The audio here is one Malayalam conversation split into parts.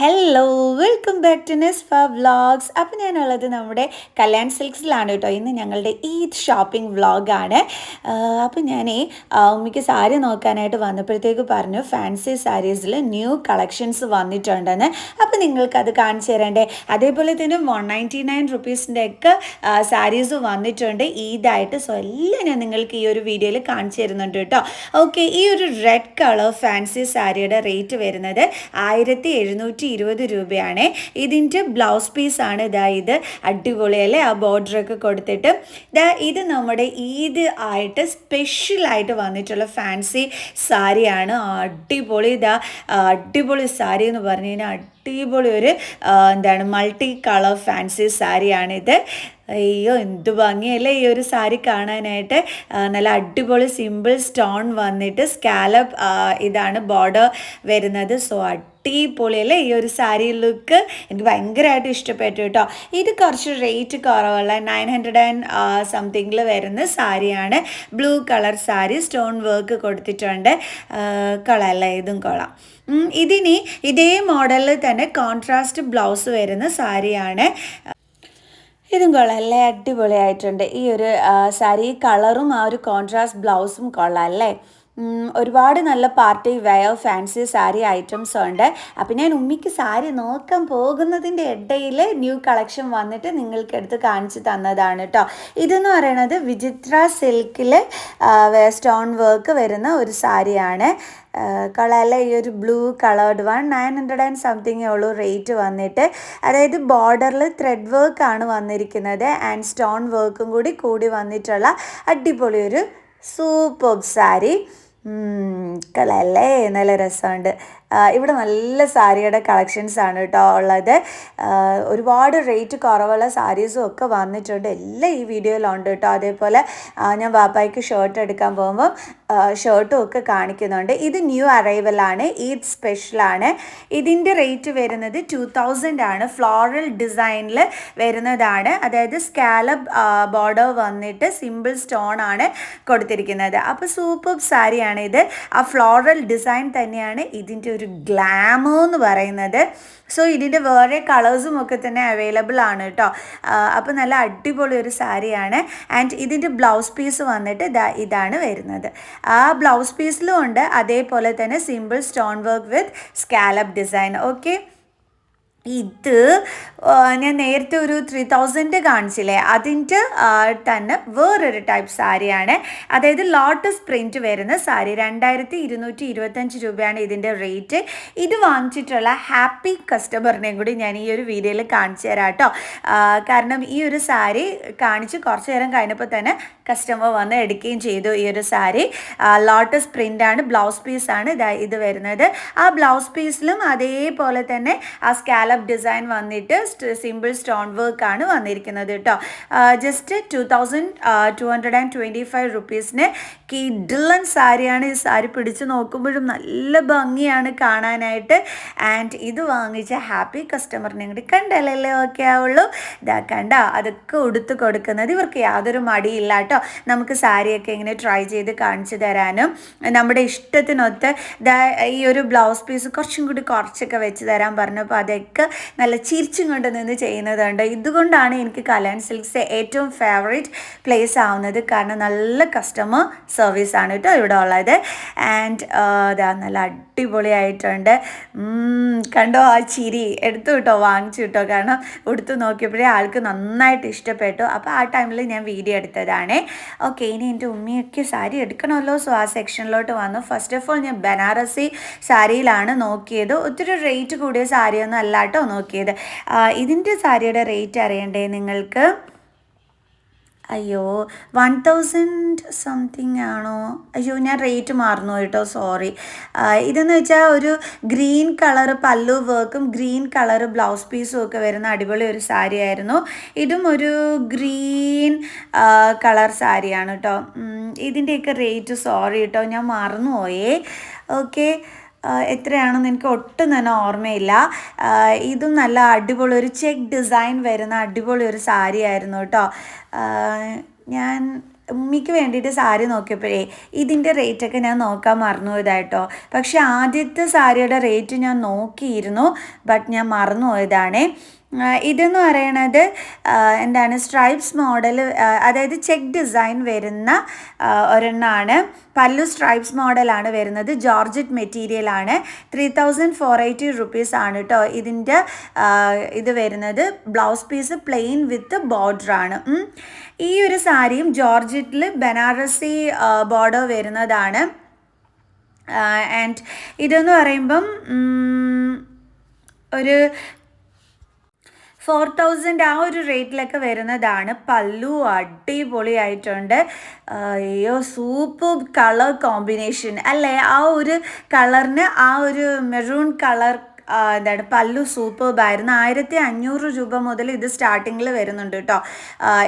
ഹലോ വെൽക്കം ബാക്ക് ടു നെസ്ഫ വ്ളോഗ്സ്. അപ്പോൾ ഞാനുള്ളത് നമ്മുടെ കല്യാൺ സിൽക്സിലാണ് കേട്ടോ. ഇന്ന് ഞങ്ങളുടെ ഈദ് ഷോപ്പിംഗ് വ്ളോഗാണ്. അപ്പോൾ ഞാൻ ഉമ്മയ്ക്ക് സാരി നോക്കാനായിട്ട് വന്നപ്പോഴത്തേക്ക് പറഞ്ഞു ഫാൻസി സാരീസിൽ ന്യൂ കളക്ഷൻസ് വന്നിട്ടുണ്ടെന്ന്. അപ്പോൾ നിങ്ങൾക്കത് കാണിച്ചു തരണ്ടേ. അതേപോലെ തന്നെ 199 റുപ്പീസിൻ്റെ ഒക്കെ സാരീസ് വന്നിട്ടുണ്ട് ഈദായിട്ട്. സോ എല്ലാം ഞാൻ നിങ്ങൾക്ക് ഈ ഒരു വീഡിയോയിൽ കാണിച്ചു തരുന്നുണ്ട് കേട്ടോ. ഓക്കെ, ഈ ഒരു റെഡ് കളർ ഫാൻസി സാരിയുടെ റേറ്റ് വരുന്നത് 1720 രൂപയാണ്. ഇതിൻ്റെ ബ്ലൗസ് പീസാണ് ഇതാ. ഇത് അടിപൊളിയല്ലേ, ആ ബോർഡറൊക്കെ കൊടുത്തിട്ട്. ഇത് നമ്മുടെ ഈദ് ആയിട്ട് സ്പെഷ്യലായിട്ട് വന്നിട്ടുള്ള ഫാൻസി സാരിയാണ്. അടിപൊളി അടിപൊളി സാരി എന്ന് പറഞ്ഞു കഴിഞ്ഞാൽ അടിപൊളി ഒരു മൾട്ടി കളർ ഫാൻസി സാരിയാണിത്. അയ്യോ എന്ത് ഭംഗിയല്ലേ ഈ ഒരു സാരി കാണാനായിട്ട്. നല്ല അടിപൊളി സിമ്പിൾ സ്റ്റോൺ വന്നിട്ട് സ്കാലപ്പ് ഇതാണ് ബോർഡർ വരുന്നത്. സോ അടിപൊളിയല്ലേ ഈ ഒരു സാരി ലുക്ക്. എനിക്ക് ഭയങ്കരമായിട്ട് ഇഷ്ടപ്പെട്ടു കേട്ടോ. ഇത് കുറച്ച് റേറ്റ് കുറവുള്ള 900 സംതിങ്ങിൽ വരുന്ന സാരിയാണ്. Blue colour sari, stone work കൊടുത്തിട്ടുണ്ട്. കൊള്ളാമല്ലേ, ഇതും കൊള്ളാം. ഇതിനി ഇതേ മോഡലിൽ തന്നെ കോൺട്രാസ്റ്റ് ബ്ലൗസ് വരുന്ന സാരിയാണ്. ഇതും കൊള്ളാം അല്ലേ, അടിപൊളിയായിട്ടുണ്ട് ഈ ഒരു സാരി. കളറും ആ ഒരു കോൺട്രാസ്റ്റ് ബ്ലൗസും കൊള്ളാം അല്ലേ. ഒരുപാട് നല്ല party wear fancy sari items ഉണ്ട്. അപ്പം ഞാൻ ഉമ്മിക്ക് സാരി നോക്കാൻ പോകുന്നതിൻ്റെ ഇടയിൽ ന്യൂ കളക്ഷൻ വന്നിട്ട് നിങ്ങൾക്ക് എടുത്ത് കാണിച്ച് തന്നതാണ് കേട്ടോ. ഇതെന്ന് പറയുന്നത് വിചിത്ര സിൽക്കിൽ സ്റ്റോൺ വർക്ക് വരുന്ന ഒരു സാരിയാണ്. കളറിൽ ഈ ഒരു ബ്ലൂ കളേർഡ് 900 സംതിങ്ങേ ഉള്ളൂ റേറ്റ് വന്നിട്ട്. അതായത് ബോർഡറിൽ ത്രെഡ് വർക്കാണ് വന്നിരിക്കുന്നത് ആൻഡ് സ്റ്റോൺ വർക്കും കൂടി വന്നിട്ടുള്ള അടിപൊളി ഒരു സൂപ്പർ സാരി. കളല്ലേ, നല്ല രസമുണ്ട്. ഇവിടെ നല്ല സാരിയുടെ കളക്ഷൻസ് ആണ് കേട്ടോ ഉള്ളത്. ഒരുപാട് റേറ്റ് കുറവുള്ള സാരീസും ഒക്കെ വന്നിട്ടുണ്ട്. എല്ലാം ഈ വീഡിയോയിലുണ്ട് കേട്ടോ. അതേപോലെ ഞാൻ വാപ്പായ്ക്ക് ഷർട്ട് എടുക്കാൻ പോകുമ്പം ഷർട്ടും ഒക്കെ കാണിക്കുന്നുണ്ട്. ഇത് ന്യൂ അറൈവലാണ്, ഈദ് സ്പെഷ്യലാണ്. ഇതിൻ്റെ റേറ്റ് വരുന്നത് 2000 ആണ്. ഫ്ലോറൽ ഡിസൈനിൽ വരുന്നതാണ്. അതായത് സ്കാലപ്പ് ബോർഡർ വന്നിട്ട് സിമ്പിൾ സ്റ്റോൺ ആണ് കൊടുത്തിരിക്കുന്നത്. അപ്പോൾ സൂപ്പർ സാരിയാണ് ഇത്. ആ ഫ്ലോറൽ ഡിസൈൻ തന്നെയാണ് ഇതിൻ്റെ ഒരു ഗ്ലാമർ എന്ന് പറയുന്നത്. സോ ഇതിൻ്റെ വേറെ കളേഴ്സും ഒക്കെ തന്നെ അവൈലബിൾ ആണ് കേട്ടോ. അപ്പോൾ നല്ല അടിപൊളി ഒരു സാരിയാണ്. ആൻഡ് ഇതിൻ്റെ ബ്ലൗസ് പീസ് വന്നിട്ട് ഇതാണ് വരുന്നത്. ആ ബ്ലൗസ് പീസിലും ഉണ്ട് അതേപോലെ തന്നെ simple stone work with scallop design. Okay, ഇത് ഞാൻ നേരത്തെ ഒരു 3000 കാണിച്ചില്ലേ, അതിൻ്റെ തന്നെ വേറൊരു ടൈപ്പ് സാരിയാണ്. അതായത് ലോട്ടസ് പ്രിൻറ്റ് വരുന്ന സാരി. 2225 രൂപയാണ് ഇതിൻ്റെ റേറ്റ്. ഇത് വാങ്ങിച്ചിട്ടുള്ള ഹാപ്പി കസ്റ്റമറിനെയും കൂടി ഞാൻ ഈ ഒരു വീഡിയോയിൽ കാണിച്ചു തരാം കേട്ടോ. കാരണം ഈ ഒരു സാരി കാണിച്ച് കുറച്ച് നേരം കഴിഞ്ഞപ്പോൾ തന്നെ കസ്റ്റമർ വന്ന് എടുക്കുകയും ചെയ്തു. ഈ ഒരു സാരി ലോട്ടസ് പ്രിൻ്റാണ്, ബ്ലൗസ് പീസാണ് ഇത് വരുന്നത്. ആ ബ്ലൗസ് പീസിലും അതേപോലെ തന്നെ ആ സ്കാലപ്പ് ഡിസൈൻ വന്നിട്ട് സിമ്പിൾ സ്റ്റോൺ വർക്ക് ആണ് വന്നിരിക്കുന്നത് കേട്ടോ. ജസ്റ്റ് 2225 റുപ്പീസിന് കിഡിലൻ സാരിയാണ്. ഈ സാരി പിടിച്ച് നോക്കുമ്പോഴും നല്ല ഭംഗിയാണ് കാണാനായിട്ട്. ആൻഡ് ഇത് വാങ്ങിച്ച ഹാപ്പി കസ്റ്റമറിനെ കൂടി കണ്ടല്ലേ ഓക്കെ ആവുള്ളൂ. കണ്ട അതൊക്കെ ഉടുത്ത് കൊടുക്കുന്നത് ഇവർക്ക് യാതൊരു മടിയില്ല കേട്ടോ. നമുക്ക് സാരിയൊക്കെ ഇങ്ങനെ ട്രൈ ചെയ്ത് കാണിച്ചു തരാനും നമ്മുടെ ഇഷ്ടത്തിനൊത്ത് ഈ ഒരു ബ്ലൗസ് പീസ് കുറച്ചൊക്കെ വെച്ച് തരാൻ പറഞ്ഞപ്പോൾ അതൊക്കെ നല്ല ചിരിച്ചും കൊണ്ട് നിന്ന് ചെയ്യുന്നതുണ്ട്. ഇതുകൊണ്ടാണ് എനിക്ക് കല്യാൺ സിൽക്സ് ഏറ്റവും ഫേവറേറ്റ് പ്ലേസ് ആവുന്നത്. കാരണം നല്ല കസ്റ്റമർ സർവീസാണ് കേട്ടോ ഇവിടെ ഉള്ളത്. ആൻഡ് നല്ല അടിപൊളിയായിട്ടുണ്ട്. കണ്ടോ ആ ചിരി, എടുത്തു കേട്ടോ, വാങ്ങിച്ചു കേട്ടോ. കാരണം ഉടുത്തു നോക്കിയപ്പോഴേ ആൾക്ക് നന്നായിട്ട് ഇഷ്ടപ്പെട്ടു. അപ്പോൾ ആ ടൈമിൽ ഞാൻ വീഡിയോ എടുത്തതാണ്. ഓക്കെ, ഇനി എൻ്റെ ഉമ്മയൊക്കെ സാരി എടുക്കണമല്ലോ. സോ ആ സെക്ഷനിലോട്ട് വന്നു. ഫസ്റ്റ് ഓഫ് ഓൾ ഞാൻ ബനാറസി സാരിയിലാണ് നോക്കിയത്. ഒത്തിരി റേറ്റ് കൂടിയ സാരിയൊന്നും അല്ല കേട്ടോ നോക്കിയത്. ഇതിൻ്റെ സാരിയുടെ റേറ്റ് അറിയണ്ടേ നിങ്ങൾക്ക്? അയ്യോ 1000 സംതിങ് ആണോ? അയ്യോ ഞാൻ റേറ്റ് മറന്നു കേട്ടോ, സോറി. ഇതെന്ന് വെച്ചാൽ ഒരു ഗ്രീൻ കളർ പല്ലു വർക്കും ഗ്രീൻ കളർ ബ്ലൗസ് പീസും ഒക്കെ വരുന്ന അടിപൊളി ഒരു സാരി ആയിരുന്നു. ഇതും ഒരു ഗ്രീൻ കളർ സാരിയാണ് കേട്ടോ. ഇതിൻ്റെയൊക്കെ റേറ്റ് സോറി കേട്ടോ, ഞാൻ മറന്നുപോയേ. ഓക്കെ, എത്രയാണെന്ന് എനിക്ക് ഒട്ടും തന്നെ ഓർമ്മയില്ല. ഇതും നല്ല അടിപൊളി ഒരു ചെക്ക് ഡിസൈൻ വരുന്ന അടിപൊളി ഒരു സാരി ആയിരുന്നു കേട്ടോ. ഞാൻ ഉമ്മിക്ക് വേണ്ടിയിട്ട് സാരി നോക്കിയപ്പോഴേ ഇതിൻ്റെ റേറ്റൊക്കെ ഞാൻ നോക്കാൻ മറന്നുപോയതായിട്ടോ. പക്ഷേ ആദ്യത്തെ സാരിയുടെ റേറ്റ് ഞാൻ നോക്കിയിരുന്നു, ബട്ട് ഞാൻ മറന്നുപോയതാണേ. ഇതെന്ന് പറയണത് എന്താണ് സ്ട്രൈപ്സ് മോഡൽ, അതായത് ചെക്ക് ഡിസൈൻ വരുന്ന ഒരെണ്ണമാണ്. പല്ലു സ്ട്രൈപ്സ് മോഡലാണ് വരുന്നത്. ജോർജറ്റ് മെറ്റീരിയലാണ്. 3480 റുപ്പീസ് ആണ് കേട്ടോ ഇതിൻ്റെ ഇത് വരുന്നത്. Blouse piece plane with ബോർഡറാണ്. ഈ ഒരു സാരിയും ജോർജറ്റിൽ ബനാറസി ബോർഡർ വരുന്നതാണ്. ആൻഡ് ഇതെന്ന് പറയുമ്പം ഒരു 4000 ആ ഒരു റേറ്റിലൊക്കെ വരുന്നതാണ്. പല്ലു അടിപൊളിയായിട്ടുണ്ട്. അയ്യോ, സൂപ്പർ കളർ കോമ്പിനേഷൻ അല്ലേ? ആ ഒരു കളറിന് ആ ഒരു മെറൂൺ കളർ എന്താണ് പല്ലു സൂപ്പർബായിരുന്നു. 1500 രൂപ മുതൽ ഇത് സ്റ്റാർട്ടിങ്ങിൽ വരുന്നുണ്ട് കേട്ടോ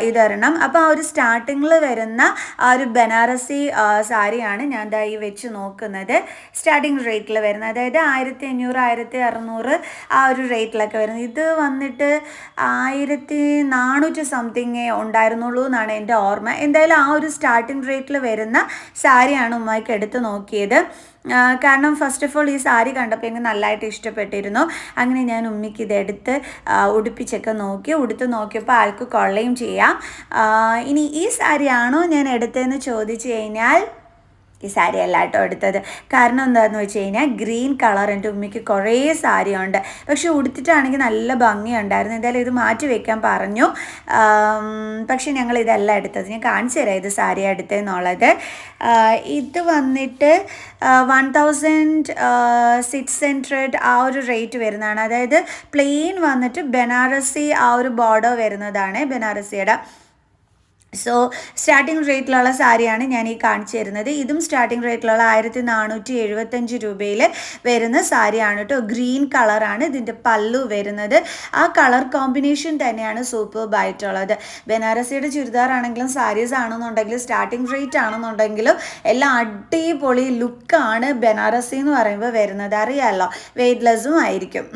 ഇതൊരെണ്ണം. അപ്പോൾ ആ ഒരു സ്റ്റാർട്ടിങ്ങിൽ വരുന്ന ആ ഒരു ബനാറസി സാരിയാണ് ഞാൻ ദാ ഈ വെച്ച് നോക്കുന്നത്. സ്റ്റാർട്ടിങ് റേറ്റിൽ വരുന്നത്, അതായത് 1500 1600 ആ ഒരു റേറ്റിലൊക്കെ വരുന്നത്. ഇത് വന്നിട്ട് 1400 സംതിങ് ഉണ്ടായിരുന്നുള്ളൂ എന്നാണ് എൻ്റെ ഓർമ്മ. എന്തായാലും ആ ഒരു സ്റ്റാർട്ടിങ് റേറ്റിൽ വരുന്ന സാരിയാണ് ഉമ്മയ്ക്ക് എടുത്ത് നോക്കിയത്. കാരണം ഫസ്റ്റ് ഓഫ് ഓൾ ഈ സാരി കണ്ടപ്പോൾ എനിക്ക് നല്ലതായിട്ട് ഇഷ്ടപ്പെട്ടിരുന്നു. അങ്ങനെ ഞാൻ ഉമ്മിക്ക് ഇതെടുത്ത് ഉടുപ്പിച്ചൊക്കെ നോക്കി. ഉടുത്ത് നോക്കിയപ്പോൾ ആൾക്ക് കൊള്ളയും ചെയ്യാം. ഇനി ഈ സാരിയാണോ ഞാൻ എടുത്തതെന്ന് ചോദിച്ചു കഴിഞ്ഞാൽ ഈ സാരി അല്ല കേട്ടോ എടുത്തത്. കാരണം എന്താണെന്ന് വെച്ച് കഴിഞ്ഞാൽ ഗ്രീൻ കളർ എൻ്റെ ഉമ്മിക്ക് കുറേ സാരിയുണ്ട്, പക്ഷെ ഉടുത്തിട്ടാണെങ്കിൽ നല്ല ഭംഗിയുണ്ടായിരുന്നു. എന്തായാലും ഇത് മാറ്റി വെക്കാൻ പറഞ്ഞു. പക്ഷെ ഞങ്ങൾ ഇതല്ല എടുത്തത്. ഞാൻ കാണിച്ചു തരാം ഇത് സാരി എടുത്തതെന്നുള്ളത്. ഇത് വന്നിട്ട് 1600 ആ ഒരു റേറ്റ് വരുന്നതാണ്. അതായത് പ്ലെയിൻ വന്നിട്ട് ബനാറസി ആ ഒരു ബോർഡർ വരുന്നതാണ് ബനാറസിയുടെ. സോ സ്റ്റാർട്ടിംഗ് റേറ്റിലുള്ള സാരിയാണ് ഞാൻ ഈ കാണിച്ചു തരുന്നത്. ഇതും സ്റ്റാർട്ടിംഗ് റേറ്റിലുള്ള 1475 രൂപയിൽ വരുന്ന സാരിയാണ് കേട്ടോ. ഗ്രീൻ കളറാണ് ഇതിൻ്റെ പല്ലു വരുന്നത്. ആ കളർ കോമ്പിനേഷൻ തന്നെയാണ് സൂപ്പർബായിട്ടുള്ളത്. ബനാറസിയുടെ ചുരിദാർ ആണെങ്കിലും സാരീസ് ആണെന്നുണ്ടെങ്കിലും സ്റ്റാർട്ടിംഗ് റേറ്റ് ആണെന്നുണ്ടെങ്കിലും എല്ലാം അടിപൊളി ലുക്കാണ് ബനാറസി എന്ന് പറയുമ്പോൾ വരുന്നത്. അറിയാമല്ലോ, വെയ്റ്റ്ലെസ്സും ആയിരിക്കും.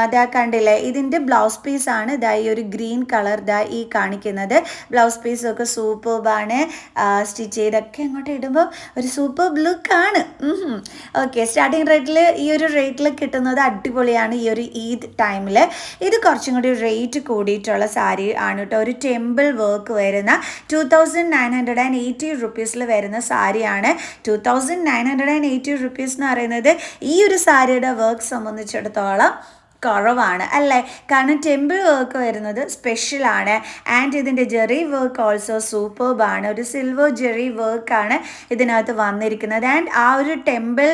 ഇതാ കണ്ടില്ലേ, ഇതിൻ്റെ ബ്ലൗസ് പീസാണ് ഇതാ ഈ ഒരു ഗ്രീൻ കളർ ഇതാ ഈ കാണിക്കുന്നത്. ബ്ലൗസ് പീസൊക്കെ സൂപ്പർബാണ്. സ്റ്റിച്ച് ചെയ്തൊക്കെ അങ്ങോട്ട് ഇടുമ്പോൾ ഒരു സൂപ്പർ ലുക്കാണ്. ഓക്കെ, സ്റ്റാർട്ടിങ് റേറ്റിൽ ഈ ഒരു റേറ്റിൽ കിട്ടുന്നത് അടിപൊളിയാണ് ഈ ഒരു ഈദ് ടൈമിൽ. ഇത് കുറച്ചും കൂടി റേറ്റ് കൂടിയിട്ടുള്ള സാരി ആണ് കേട്ടോ. ഒരു ടെമ്പിൾ വർക്ക് വരുന്ന 2980 റുപ്പീസിൽ വരുന്ന സാരിയാണ്. 2980 റുപ്പീസ് എന്ന് പറയുന്നത് ഈ ഒരു സാരിയുടെ വർക്ക് സംബന്ധിച്ചിടത്തോളം കുറവാണ് അല്ലേ? കാരണം ടെമ്പിൾ വർക്ക് വരുന്നത് സ്പെഷ്യലാണ്. ആൻഡ് ഇതിൻ്റെ ജെറി വർക്ക് ഓൾസോ സൂപ്പർബാണ്. ഒരു സിൽവർ ജെറി വർക്കാണ് ഇതിനകത്ത് വന്നിരിക്കുന്നത്. ആൻഡ് ആ ഒരു ടെമ്പിൾ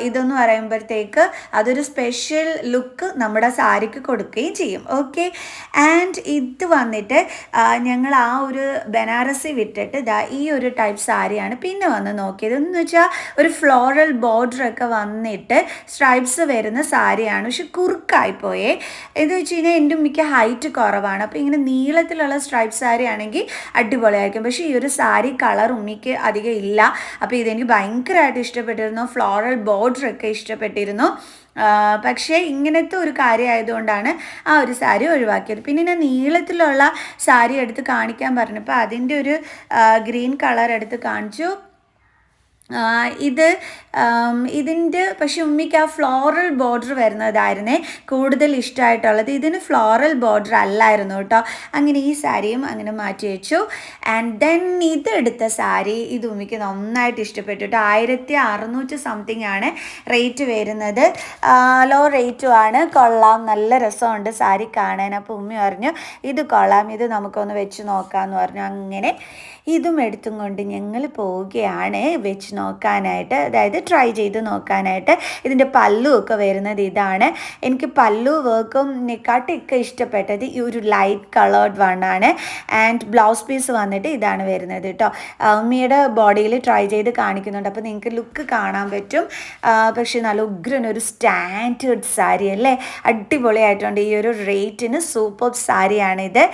ഇതെന്ന് പറയുമ്പോഴത്തേക്ക് അതൊരു സ്പെഷ്യൽ ലുക്ക് നമ്മുടെ സാരിക്ക് കൊടുക്കുകയും ചെയ്യും. ഓക്കെ, ആൻഡ് ഇത് വന്നിട്ട് ഞങ്ങൾ ആ ഒരു ബനാറസി വിട്ടിട്ട് ഇതാ ഈ ഒരു ടൈപ്പ് സാരിയാണ് പിന്നെ വന്ന് നോക്കിയത്. എന്ന് വെച്ചാൽ ഒരു ഫ്ലോറൽ ബോർഡറൊക്കെ വന്നിട്ട് സ്ട്രൈപ്സ് വരുന്ന സാരിയാണ്. പക്ഷെ ആയിപ്പോയേ. എന്ന് വെച്ച് കഴിഞ്ഞാൽ എൻ്റെ ഉമ്മിക്ക് ഹൈറ്റ് കുറവാണ്. അപ്പോൾ ഇങ്ങനെ നീളത്തിലുള്ള സ്ട്രൈപ്പ് സാരി ആണെങ്കിൽ അടിപൊളിയായിരിക്കും. പക്ഷേ ഈ ഒരു സാരി കളർ ഉമ്മിക്ക് അധികം ഇല്ല. അപ്പോൾ ഇതെനിക്ക് ഭയങ്കരമായിട്ട് ഇഷ്ടപ്പെട്ടിരുന്നു. ഫ്ലോറൽ ബോർഡറൊക്കെ ഇഷ്ടപ്പെട്ടിരുന്നു. പക്ഷേ ഇങ്ങനത്തെ ഒരു കാര്യം ആയതുകൊണ്ടാണ് ആ ഒരു സാരി ഒഴിവാക്കിയത്. പിന്നെ ഞാൻ നീളത്തിലുള്ള സാരി എടുത്ത് കാണിക്കാൻ പറഞ്ഞപ്പോൾ അതിൻ്റെ ഒരു ഗ്രീൻ കളർ എടുത്ത് കാണിച്ചു. ഇതിൻ്റെ പക്ഷെ ഉമ്മിക്ക് ആ ഫ്ലോറൽ ബോർഡർ വരുന്നതായിരുന്നേ കൂടുതൽ ഇഷ്ടമായിട്ടുള്ളത്. ഇതിന് ഫ്ലോറൽ ബോർഡർ അല്ലായിരുന്നു കേട്ടോ. അങ്ങനെ ഈ സാരിയും അങ്ങനെ മാറ്റി വെച്ചു. ആൻഡ് ദെൻ ഇതെടുത്ത സാരി ഇത് ഉമ്മിക്ക് നന്നായിട്ട് ഇഷ്ടപ്പെട്ടു കേട്ടോ. 1600 സംതിങ് ആണ് റേറ്റ് വരുന്നത്. ലോ റേറ്റും ആണ്. കൊള്ളാം, നല്ല രസമുണ്ട് സാരി കാണാൻ. അപ്പോൾ ഉമ്മി പറഞ്ഞു ഇത് കൊള്ളാം, ഇത് നമുക്കൊന്ന് വെച്ച് നോക്കാമെന്ന് പറഞ്ഞു. അങ്ങനെ ഇതും എടുത്തും കൊണ്ട് ഞങ്ങൾ പോവുകയാണ് വെച്ച് നോക്കാനായിട്ട്, അതായത് ട്രൈ ചെയ്ത് നോക്കാനായിട്ട്. ഇതിൻ്റെ പല്ലുമൊക്കെ വരുന്നത് ഇതാണ്. എനിക്ക് പല്ലു വർക്കും നെക്കാട്ടൊക്കെ ഇഷ്ടപ്പെട്ടത് ഈ ഒരു ലൈറ്റ് കളേർഡ് വണ്ണാണ്. ആൻഡ് ബ്ലൗസ് പീസ് വന്നിട്ട് ഇതാണ് വരുന്നത് കേട്ടോ. ഉമ്മയുടെ ബോഡിയിൽ ട്രൈ ചെയ്ത് കാണിക്കുന്നുണ്ട്, അപ്പോൾ നിങ്ങൾക്ക് ലുക്ക് കാണാൻ പറ്റും. പക്ഷെ നല്ല ഉഗ്രൻ ഒരു സ്റ്റാൻഡേർഡ് സാരി അല്ലേ, അടിപൊളിയായിട്ടുണ്ട്. ഈ ഒരു റേറ്റിന് സൂപ്പർ സാരിയാണിത്.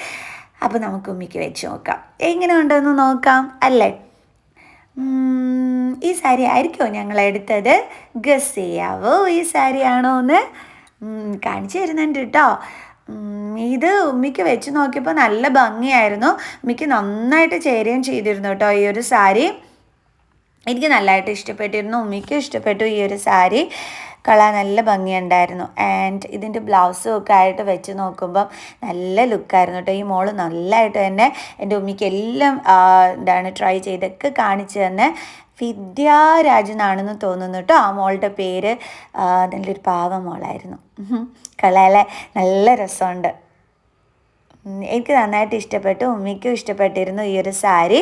അപ്പോൾ നമുക്ക് ഉമ്മിക്ക് വെച്ച് നോക്കാം, എങ്ങനെ ഉണ്ടെന്ന് നോക്കാം അല്ലേ. ഈ സാരി ആയിരിക്കുമോ ഞങ്ങൾ എടുത്തത്? ഗസ് ചെയ്യാവോ ഈ സാരി ആണോ എന്ന്? കാണിച്ചു തരുന്നുണ്ട് കേട്ടോ. ഇത് ഉമ്മിക്ക് വെച്ച് നോക്കിയപ്പോൾ നല്ല ഭംഗിയായിരുന്നു. ഉമ്മിക്ക് നന്നായിട്ട് ചേരുകയും ചെയ്തിരുന്നു കേട്ടോ ഈ ഒരു സാരി. എനിക്ക് നല്ലതായിട്ട് ഇഷ്ടപ്പെട്ടിരുന്നു, ഉമ്മിക്കും ഇഷ്ടപ്പെട്ടു ഈ ഒരു സാരി. നല്ല ഭംഗിയുണ്ടായിരുന്നു. ആൻഡ് ഇതിൻ്റെ ബ്ലൗസും ഒക്കെ ആയിട്ട് വെച്ച് നോക്കുമ്പം നല്ല ലുക്കായിരുന്നു കേട്ടോ. ഈ മോള് നല്ലതായിട്ട് തന്നെ എൻ്റെ ഉമ്മിക്ക് എല്ലാം ട്രൈ ചെയ്തൊക്കെ കാണിച്ചു തന്നെ. വിദ്യാരാജ് എന്നാണെന്ന് തോന്നുന്നു കേട്ടോ ആ മോളുടെ പേര്. നല്ലൊരു പാവ മോളായിരുന്നു. കളയല്ലേ, നല്ല രസമുണ്ട്. എനിക്ക് നന്നായിട്ട് ഇഷ്ടപ്പെട്ടു, ഉമ്മിക്കും ഇഷ്ടപ്പെട്ടിരുന്നു ഈ ഒരു സാരി.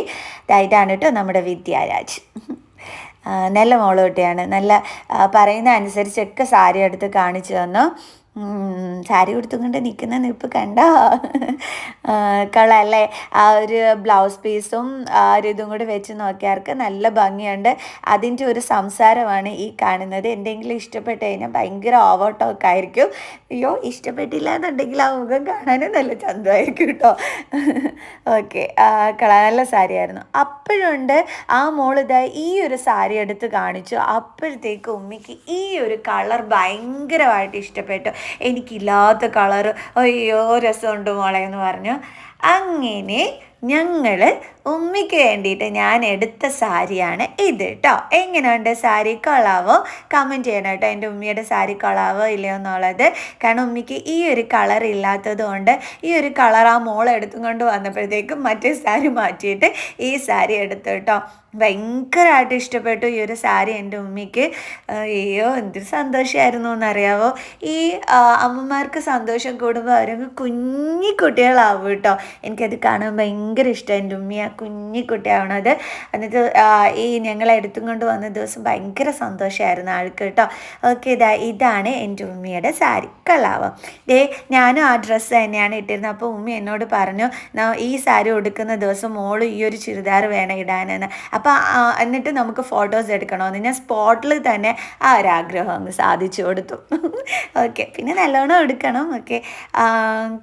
ഇതാണ് കേട്ടോ നമ്മുടെ വിദ്യാരാജ്. നല്ല മോളുകുട്ടിയാണ്. നല്ല പറയുന്ന അനുസരിച്ചൊക്കെ സാരി എടുത്ത് കാണിച്ചു തന്നു. സാരി കൊടുത്തുകൊണ്ട് നിൽക്കുന്ന നിൽപ്പ് കണ്ടോ, കൊള്ളാമല്ലേ? ആ ഒരു ബ്ലൗസ് പീസും ആ ഒരു ഇതും കൂടി വെച്ച് നോക്കിയവർക്ക് നല്ല ഭംഗിയുണ്ട്. അതിൻ്റെ ഒരു സംസാരമാണ് ഈ കാണുന്നത്. എന്തെങ്കിലും ഇഷ്ടപ്പെട്ട് കഴിഞ്ഞാൽ ഭയങ്കര ഓവർ ടോക്ക് ആയിരിക്കും. അയ്യോ, ഇഷ്ടപ്പെട്ടില്ല എന്നുണ്ടെങ്കിൽ ആ മുഖം കാണാനും നല്ല ചന്തമായിരിക്കും കേട്ടോ. ഓക്കെ, നല്ല സാരിയായിരുന്നു. അപ്പോഴുണ്ട് ആ മോളിതാ ഈ ഒരു സാരി എടുത്ത് കാണിച്ചു. അപ്പോഴത്തേക്ക് ഉമ്മിക്ക് ഈ ഒരു കളർ ഭയങ്കരമായിട്ട് ഇഷ്ടപ്പെട്ടു. എനിക്കില്ലാത്ത കളറ്, അയ്യോ രസമുണ്ട് മോളെ എന്ന് പറഞ്ഞു. അങ്ങനെ ഞങ്ങൾ ഉമ്മിക്ക് വേണ്ടിയിട്ട് ഞാൻ എടുത്ത സാരിയാണ് ഇത് കേട്ടോ. എങ്ങനെയുണ്ട് സാരി? കൊള്ളാവോ? കമൻറ്റ് ചെയ്യണം കേട്ടോ എൻ്റെ ഉമ്മിയുടെ സാരി കൊള്ളാവോ ഇല്ലയോ എന്നുള്ളത്. കാരണം ഉമ്മിക്ക് ഈ ഒരു കളർ ഇല്ലാത്തത് കൊണ്ട് ഈ ഒരു കളർ ആ മോൾ എടുത്തും കൊണ്ട് വന്നപ്പോഴത്തേക്കും മറ്റേ സാരി മാറ്റിയിട്ട് ഈ സാരി എടുത്തു കേട്ടോ. ഭയങ്കരമായിട്ട് ഇഷ്ടപ്പെട്ടു ഈ ഒരു സാരി എൻ്റെ ഉമ്മിക്ക്. അയ്യോ, എന്തൊരു സന്തോഷമായിരുന്നു എന്നറിയാവോ. ഈ അമ്മമാർക്ക് സന്തോഷം കൂടുമ്പോൾ അവരൊക്കെ കുഞ്ഞിക്കുട്ടികളാവും കേട്ടോ. എനിക്കത് കാണാൻ ഭയങ്കര ഇഷ്ടം. എൻ്റെ ഉമ്മി ആ കുഞ്ഞിക്കുട്ടിയാവണത്. എന്നിട്ട് ഈ ഞങ്ങളെ എടുത്തും കൊണ്ട് വന്ന ദിവസം ഭയങ്കര സന്തോഷമായിരുന്നു ആൾക്ക് കേട്ടോ. ഓക്കെ, ഇതാണ് എൻ്റെ ഉമ്മിയുടെ സാരി. കൊള്ളാവാം. ഞാനും ആ ഡ്രസ്സ് തന്നെയാണ് ഇട്ടിരുന്നത്. അപ്പോൾ ഉമ്മി എന്നോട് പറഞ്ഞു, ഈ സാരി ഉടുക്കുന്ന ദിവസം മോള് ഈ ഒരു ചുരിദാർ വേണം ഇടാനെന്ന്. അപ്പോൾ എന്നിട്ട് നമുക്ക് ഫോട്ടോസ് എടുക്കണമെന്ന് ഞാൻ സ്പോട്ടിൽ തന്നെ ആ ഒരാഗ്രഹം അങ്ങ് സാധിച്ചു കൊടുത്തു. ഓക്കെ, പിന്നെ നല്ലോണം എടുക്കണം. ഓക്കെ,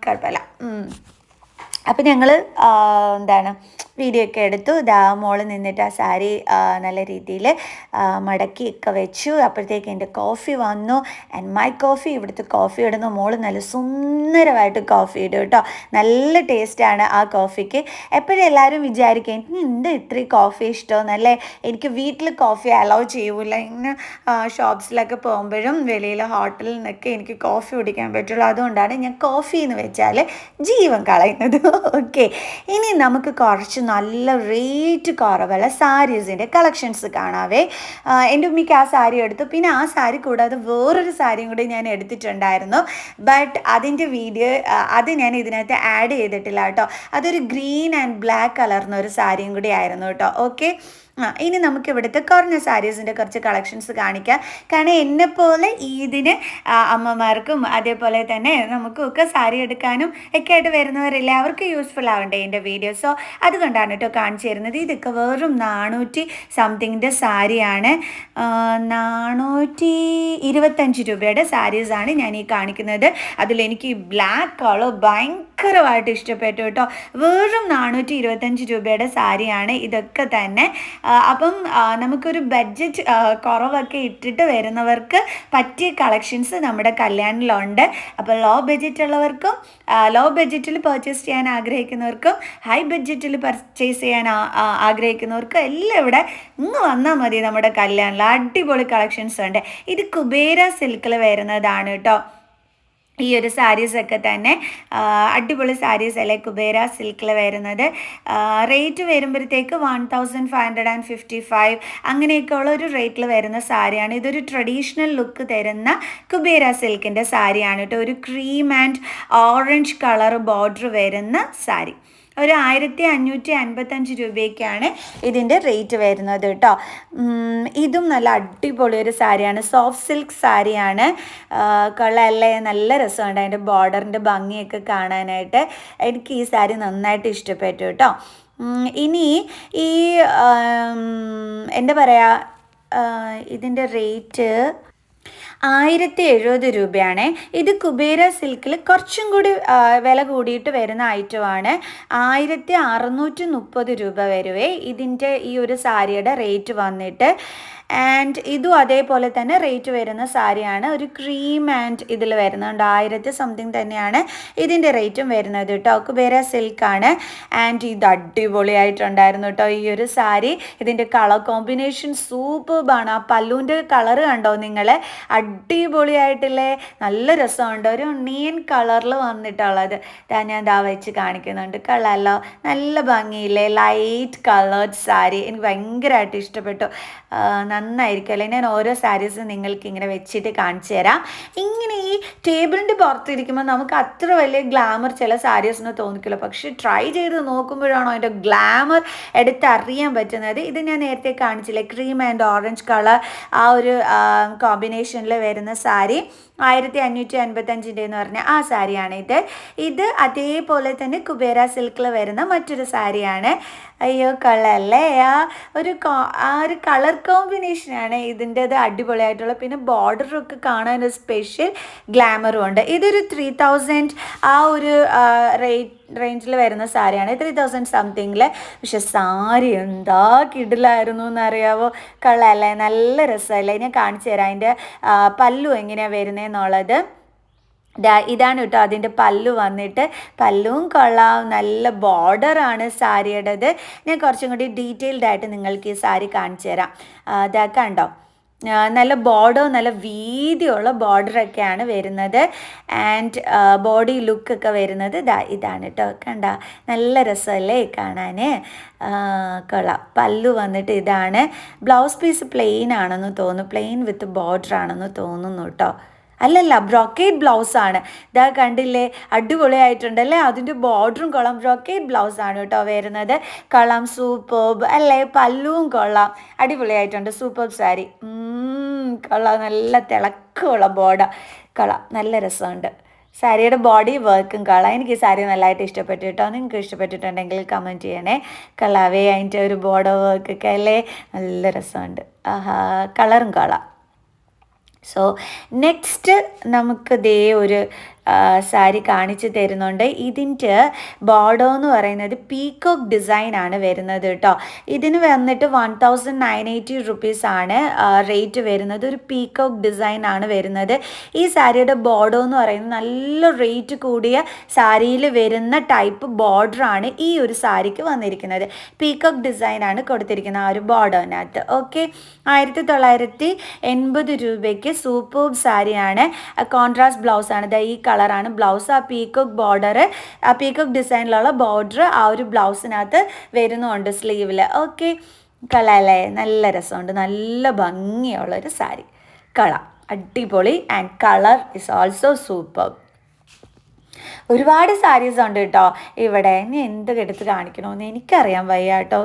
കുഴപ്പമില്ല. അപ്പം ഞങ്ങൾ വീഡിയോ ഒക്കെ എടുത്തു. മോള് നിന്നിട്ട് ആ സാരി നല്ല രീതിയിൽ മടക്കിയൊക്കെ വെച്ചു. അപ്പോഴത്തേക്ക് എൻ്റെ കോഫി വന്നു. ആൻഡ് മൈ കോഫി, ഇവിടുത്തെ കോഫി ഇടുന്ന മോള് നല്ല സുന്ദരമായിട്ട് കോഫി ഇടും കേട്ടോ. നല്ല ടേസ്റ്റാണ് ആ കോഫിക്ക്. എപ്പോഴും എല്ലാവരും വിചാരിക്കും എന്താ ഇത്രയും കോഫി ഇഷ്ടമെന്നല്ലേ. എനിക്ക് വീട്ടിൽ കോഫി അലോ ചെയ്യൂല. ഇങ്ങനെ ഷോപ്സിലൊക്കെ പോകുമ്പോഴും വെളിയിൽ ഹോട്ടലിൽ നിന്നൊക്കെ എനിക്ക് കോഫി കുടിക്കാൻ പറ്റുള്ളൂ. അതുകൊണ്ടാണ് ഞാൻ കോഫി എന്ന് വെച്ചാൽ ജീവൻ കളയുന്നത്. ഓക്കെ, ഇനി നമുക്ക് കുറച്ച് നല്ല റേറ്റ് കുറവുള്ള സാരീസിൻ്റെ കളക്ഷൻസ് കാണാവേ. എൻ്റെ ഉമ്മിക്ക് ആ സാരി എടുത്തു. പിന്നെ ആ സാരി കൂടാതെ വേറൊരു സാരിയും കൂടി ഞാൻ എടുത്തിട്ടുണ്ടായിരുന്നു. ബട്ട് അതിൻ്റെ വീഡിയോ അത് ഞാൻ ഇതിനകത്ത് ആഡ് ചെയ്തിട്ടില്ല കേട്ടോ. അതൊരു ഗ്രീൻ ആൻഡ് ബ്ലാക്ക് കളർന്നൊരു സാരിയും കൂടി ആയിരുന്നു കേട്ടോ. ഓക്കെ, ഇനി നമുക്ക് ഇവിടുത്തെ കുറഞ്ഞ സാരീസിൻ്റെ കുറച്ച് കളക്ഷൻസ് കാണിക്കാം. കാരണം എന്നെപ്പോലെ ഈദിന് അമ്മമാർക്കും അതേപോലെ തന്നെ നമുക്കൊക്കെ സാരി എടുക്കാനും ഒക്കെ ആയിട്ട് വരുന്നവരില്ലേ, അവർക്ക് യൂസ്ഫുൾ ആവണ്ടേ എൻ്റെ വീഡിയോ. സോ അതുകൊണ്ടാണ് കേട്ടോ കാണിച്ചു തരുന്നത്. ഇതൊക്കെ വെറും 400 സംതിങ്ങിൻ്റെ സാരിയാണ്. 425 രൂപയുടെ സാരീസാണ് ഞാൻ ഈ കാണിക്കുന്നത്. അതിലെനിക്ക് ബ്ലാക്ക് കളർ ഭയങ്കരമായിട്ട് ഇഷ്ടപ്പെട്ടു കേട്ടോ. വെറും 425 രൂപയുടെ സാരിയാണ് ഇതൊക്കെ തന്നെ. അപ്പം നമുക്കൊരു ബഡ്ജറ്റ് കുറവൊക്കെ ഇട്ടിട്ട് വരുന്നവർക്ക് പറ്റിയ കളക്ഷൻസ് നമ്മുടെ കല്യാണിലുണ്ട്. അപ്പോൾ ലോ ബഡ്ജറ്റിൽ പർച്ചേസ് ചെയ്യാൻ ആഗ്രഹിക്കുന്നവർക്കും ഹൈ ബഡ്ജറ്റിൽ പർച്ചേസ് ചെയ്യാൻ ആഗ്രഹിക്കുന്നവർക്കും എല്ലാം ഇവിടെ ഇങ്ങ് വന്നാൽ മതി. നമ്മുടെ കല്യാണിൽ അടിപൊളി കളക്ഷൻസ് ഉണ്ട്. ഇത് കുബേര സിൽക്കിൽ വരുന്നതാണ് കേട്ടോ. ഈ ഒരു സാരീസൊക്കെ തന്നെ അടിപൊളി സാരീസ് അല്ലേ, കുബേര സിൽക്കിൽ വരുന്നത്. റേറ്റ് വരുമ്പോഴത്തേക്ക് 1555 അങ്ങനെയൊക്കെ ഉള്ള ഒരു റേറ്റിൽ വരുന്ന സാരിയാണ്. ഇതൊരു ട്രഡീഷണൽ ലുക്ക് തരുന്ന കുബേര സിൽക്കിൻ്റെ സാരിയാണ് കേട്ടോ. ഒരു cream and orange colour border വരുന്ന സാരി. ഒരു 1555 രൂപയ്ക്കാണ് ഇതിൻ്റെ റേറ്റ് വരുന്നത് കേട്ടോ. ഇതും നല്ല അടിപൊളി ഒരു സാരിയാണ്. സോഫ്റ്റ് സിൽക്ക് സാരിയാണ്. കൊള്ളാമല്ലേ, നല്ല രസമുണ്ട് അതിൻ്റെ ബോർഡറിൻ്റെ ഭംഗിയൊക്കെ കാണാനായിട്ട്. എനിക്ക് ഈ സാരി നന്നായിട്ട് ഇഷ്ടപ്പെട്ടു കേട്ടോ. ഇനി ഈ എന്താ പറയുക, ഇതിൻ്റെ റേറ്റ് 1070 രൂപയാണ്. ഇത് കുബേര സിൽക്കിൽ കുറച്ചും കൂടി വില കൂടിയിട്ട് വരുന്ന ഐറ്റമാണ്. 1630 രൂപ വരുവേ ഇതിൻ്റെ ഈ ഒരു സാരിയുടെ റേറ്റ് വന്നിട്ട്. ആൻഡ് ഇതും അതേപോലെ തന്നെ റേറ്റ് വരുന്ന സാരിയാണ്. ഒരു ക്രീം ആൻഡ് ഇതിൽ വരുന്നുണ്ട്, 1000 സംതിങ് തന്നെയാണ് ഇതിൻ്റെ റേറ്റും വരുന്നത് കേട്ടോ. കുബേര സിൽക്കാണ്. ആൻഡ് ഇത് അടിപൊളിയായിട്ടുണ്ടായിരുന്നു കേട്ടോ ഈ ഒരു സാരി. ഇതിൻ്റെ കളർ കോമ്പിനേഷൻ സൂപ്പർബാണ്. ആ പല്ലുവിൻ്റെ കളറ് കണ്ടോ നിങ്ങൾ, അടിപൊളിയായിട്ടില്ലേ, നല്ല രസമുണ്ട്. ഒരു നീൻ കളറിൽ വന്നിട്ടുള്ളത് ഞാൻ വെച്ച് കാണിക്കുന്നുണ്ട്. കളറല്ലോ നല്ല ഭംഗിയില്ലേ, ലൈറ്റ് കളേർഡ് സാരി. എനിക്ക് ഭയങ്കരമായിട്ട് ഇഷ്ടപ്പെട്ടു. നന്നായിരിക്കും അല്ലേ. ഞാൻ ഓരോ സാരീസും നിങ്ങൾക്ക് ഇങ്ങനെ വെച്ചിട്ട് കാണിച്ചു തരാം. ഇങ്ങനെ ഈ ടേബിളിൻ്റെ പുറത്തിരിക്കുമ്പോൾ നമുക്ക് അത്ര വലിയ ഗ്ലാമർ ചില സാരീസിന് തോന്നിക്കില്ല, പക്ഷെ ട്രൈ ചെയ്ത് നോക്കുമ്പോഴാണോ അതിൻ്റെ ഗ്ലാമർ എടുത്തറിയാൻ പറ്റുന്നത്. ഇത് ഞാൻ നേരത്തെ കാണിച്ചില്ലേ, ക്രീം ആൻഡ് ഓറഞ്ച് കളർ ആ ഒരു കോമ്പിനേഷനിൽ വരുന്ന സാരി 1555 എന്ന് പറഞ്ഞ ആ സാരിയാണ് ഇത് അതേപോലെ തന്നെ കുബേര സിൽക്കിൽ വരുന്ന മറ്റൊരു സാരിയാണ്. അയ്യോ കളറല്ലേ, ആ ഒരു കളർ കോമ്പിനേഷനാണ് ഇതിൻ്റെത് അടിപൊളിയായിട്ടുള്ള. പിന്നെ ബോർഡറൊക്കെ കാണാൻ ഒരു സ്പെഷ്യൽ ഗ്ലാമറും ഉണ്ട്. ഇതൊരു 3000 ആ ഒരു റേഞ്ചിൽ വരുന്ന സാരിയാണ്, 3000 സംതിങ്ങിൽ. പക്ഷെ സാരി എന്താ കിടിലായിരുന്നു എന്നറിയാവോ. കളറല്ലേ, നല്ല രസമല്ലേ. ഞാൻ കാണിച്ചു തരാം അതിൻ്റെ പല്ലു എങ്ങനെയാണ് വരുന്നതെന്നുള്ളത്. ഇതാണ് കേട്ടോ അതിൻ്റെ പല്ലു വന്നിട്ട്. പല്ലുവും കൊള്ളാം, നല്ല ബോർഡറാണ് സാരിയുടേത്. ഞാൻ കുറച്ചും കൂടി ഡീറ്റെയിൽഡ് ആയിട്ട് നിങ്ങൾക്ക് ഈ സാരി കാണിച്ചു തരാം. കണ്ടോ, നല്ല ബോർഡർ, നല്ല വീതിയുള്ള ബോർഡറൊക്കെയാണ് വരുന്നത്. ആൻഡ് ബോഡി ലുക്കൊക്കെ വരുന്നത് ഇതാണ് കേട്ടോ. കണ്ട, നല്ല രസമല്ലേ കാണാൻ. കൊള്ളാം. പല്ലു വന്നിട്ട് ഇതാണ്. ബ്ലൗസ് പീസ് പ്ലെയിൻ ആണെന്ന് തോന്നുന്നു, പ്ലെയിൻ വിത്ത് ബോർഡർ ആണെന്ന് തോന്നുന്നു കേട്ടോ. അല്ലല്ല, ബ്രോക്കേഡ് ബ്ലൗസാണ്. കണ്ടില്ലേ, അടിപൊളിയായിട്ടുണ്ടല്ലേ. അതിൻ്റെ ബോർഡറും കൊള്ളാം. ബ്രോക്കേഡ് ബ്ലൗസാണ് കേട്ടോ വരുന്നത്. കൊള്ളാം, സൂപ്പർബ് അല്ലേ. പല്ലുവും കൊള്ളാം, അടിപൊളിയായിട്ടുണ്ട്. സൂപ്പർബ് സാരി. കൊള്ളാം, നല്ല തിളക്കമുള്ള ബോർഡർ. കൊള്ളാം, നല്ല രസമുണ്ട്. സാരിയുടെ ബോഡി വർക്കും കൊള്ളാം. എനിക്ക് ഈ സാരി നല്ലതായിട്ട് ഇഷ്ടപ്പെട്ടു കേട്ടോ. നിങ്ങൾക്ക് ഇഷ്ടപ്പെട്ടിട്ടുണ്ടെങ്കിൽ കമൻറ്റ് ചെയ്യണേ. കൊള്ളാവേ, അതിൻ്റെ ഒരു ബോർഡർ വർക്കൊക്കെ അല്ലേ, നല്ല രസമുണ്ട്. കളറും കൊള്ളാം. സോ നെക്സ്റ്റ് നമുക്ക് ഒരു സാരി കാണിച്ചു തരുന്നുണ്ട്. ഇതിൻ്റെ ബോർഡർ എന്ന് പറയുന്നത് പീകോക്ക് ഡിസൈൻ ആണ് വരുന്നത് കേട്ടോ. ഇതിന് വന്നിട്ട് 1980 റുപ്പീസ് ആണ് റേറ്റ് വരുന്നത്. ഒരു പീകോക്ക് ഡിസൈൻ ആണ് വരുന്നത്. ഈ സാരിയുടെ ബോർഡർ എന്ന് പറയുന്നത് നല്ല റേറ്റ് കൂടിയ സാരിയിൽ വരുന്ന ടൈപ്പ് ബോർഡറാണ് ഈ ഒരു സാരിക്ക് വന്നിരിക്കുന്നത്. പീകോക്ക് ഡിസൈൻ ആണ് കൊടുത്തിരിക്കുന്നത് ആ ഒരു ബോർഡറിനകത്ത്. ഓക്കെ, 1980 രൂപയ്ക്ക് സൂപ്പർബ് സാരിയാണ്. കോൺട്രാസ്റ്റ് ബ്ലൗസ് ആണ്. ഈ കളറാണ് ബ്ലൗസ്. ആ പീകോക്ക് ബോർഡർ, ആ പീകോക്ക് ഡിസൈനിലുള്ള ബോർഡർ ആ ഒരു ബ്ലൗസിനകത്ത് വരുന്നുണ്ട് സ്ലീവിൽ. ഓക്കെ, കളറല്ലേ, നല്ല രസമുണ്ട്. നല്ല ഭംഗിയുള്ളൊരു സാരി. കളർ അടിപൊളി. And colour is also super. ഒരുപാട് സാരീസ് ഉണ്ട് കേട്ടോ ഇവിടെ. ഇനി എന്ത് എടുത്ത് കാണിക്കണമെന്ന് എനിക്കറിയാൻ വയ്യ കേട്ടോ.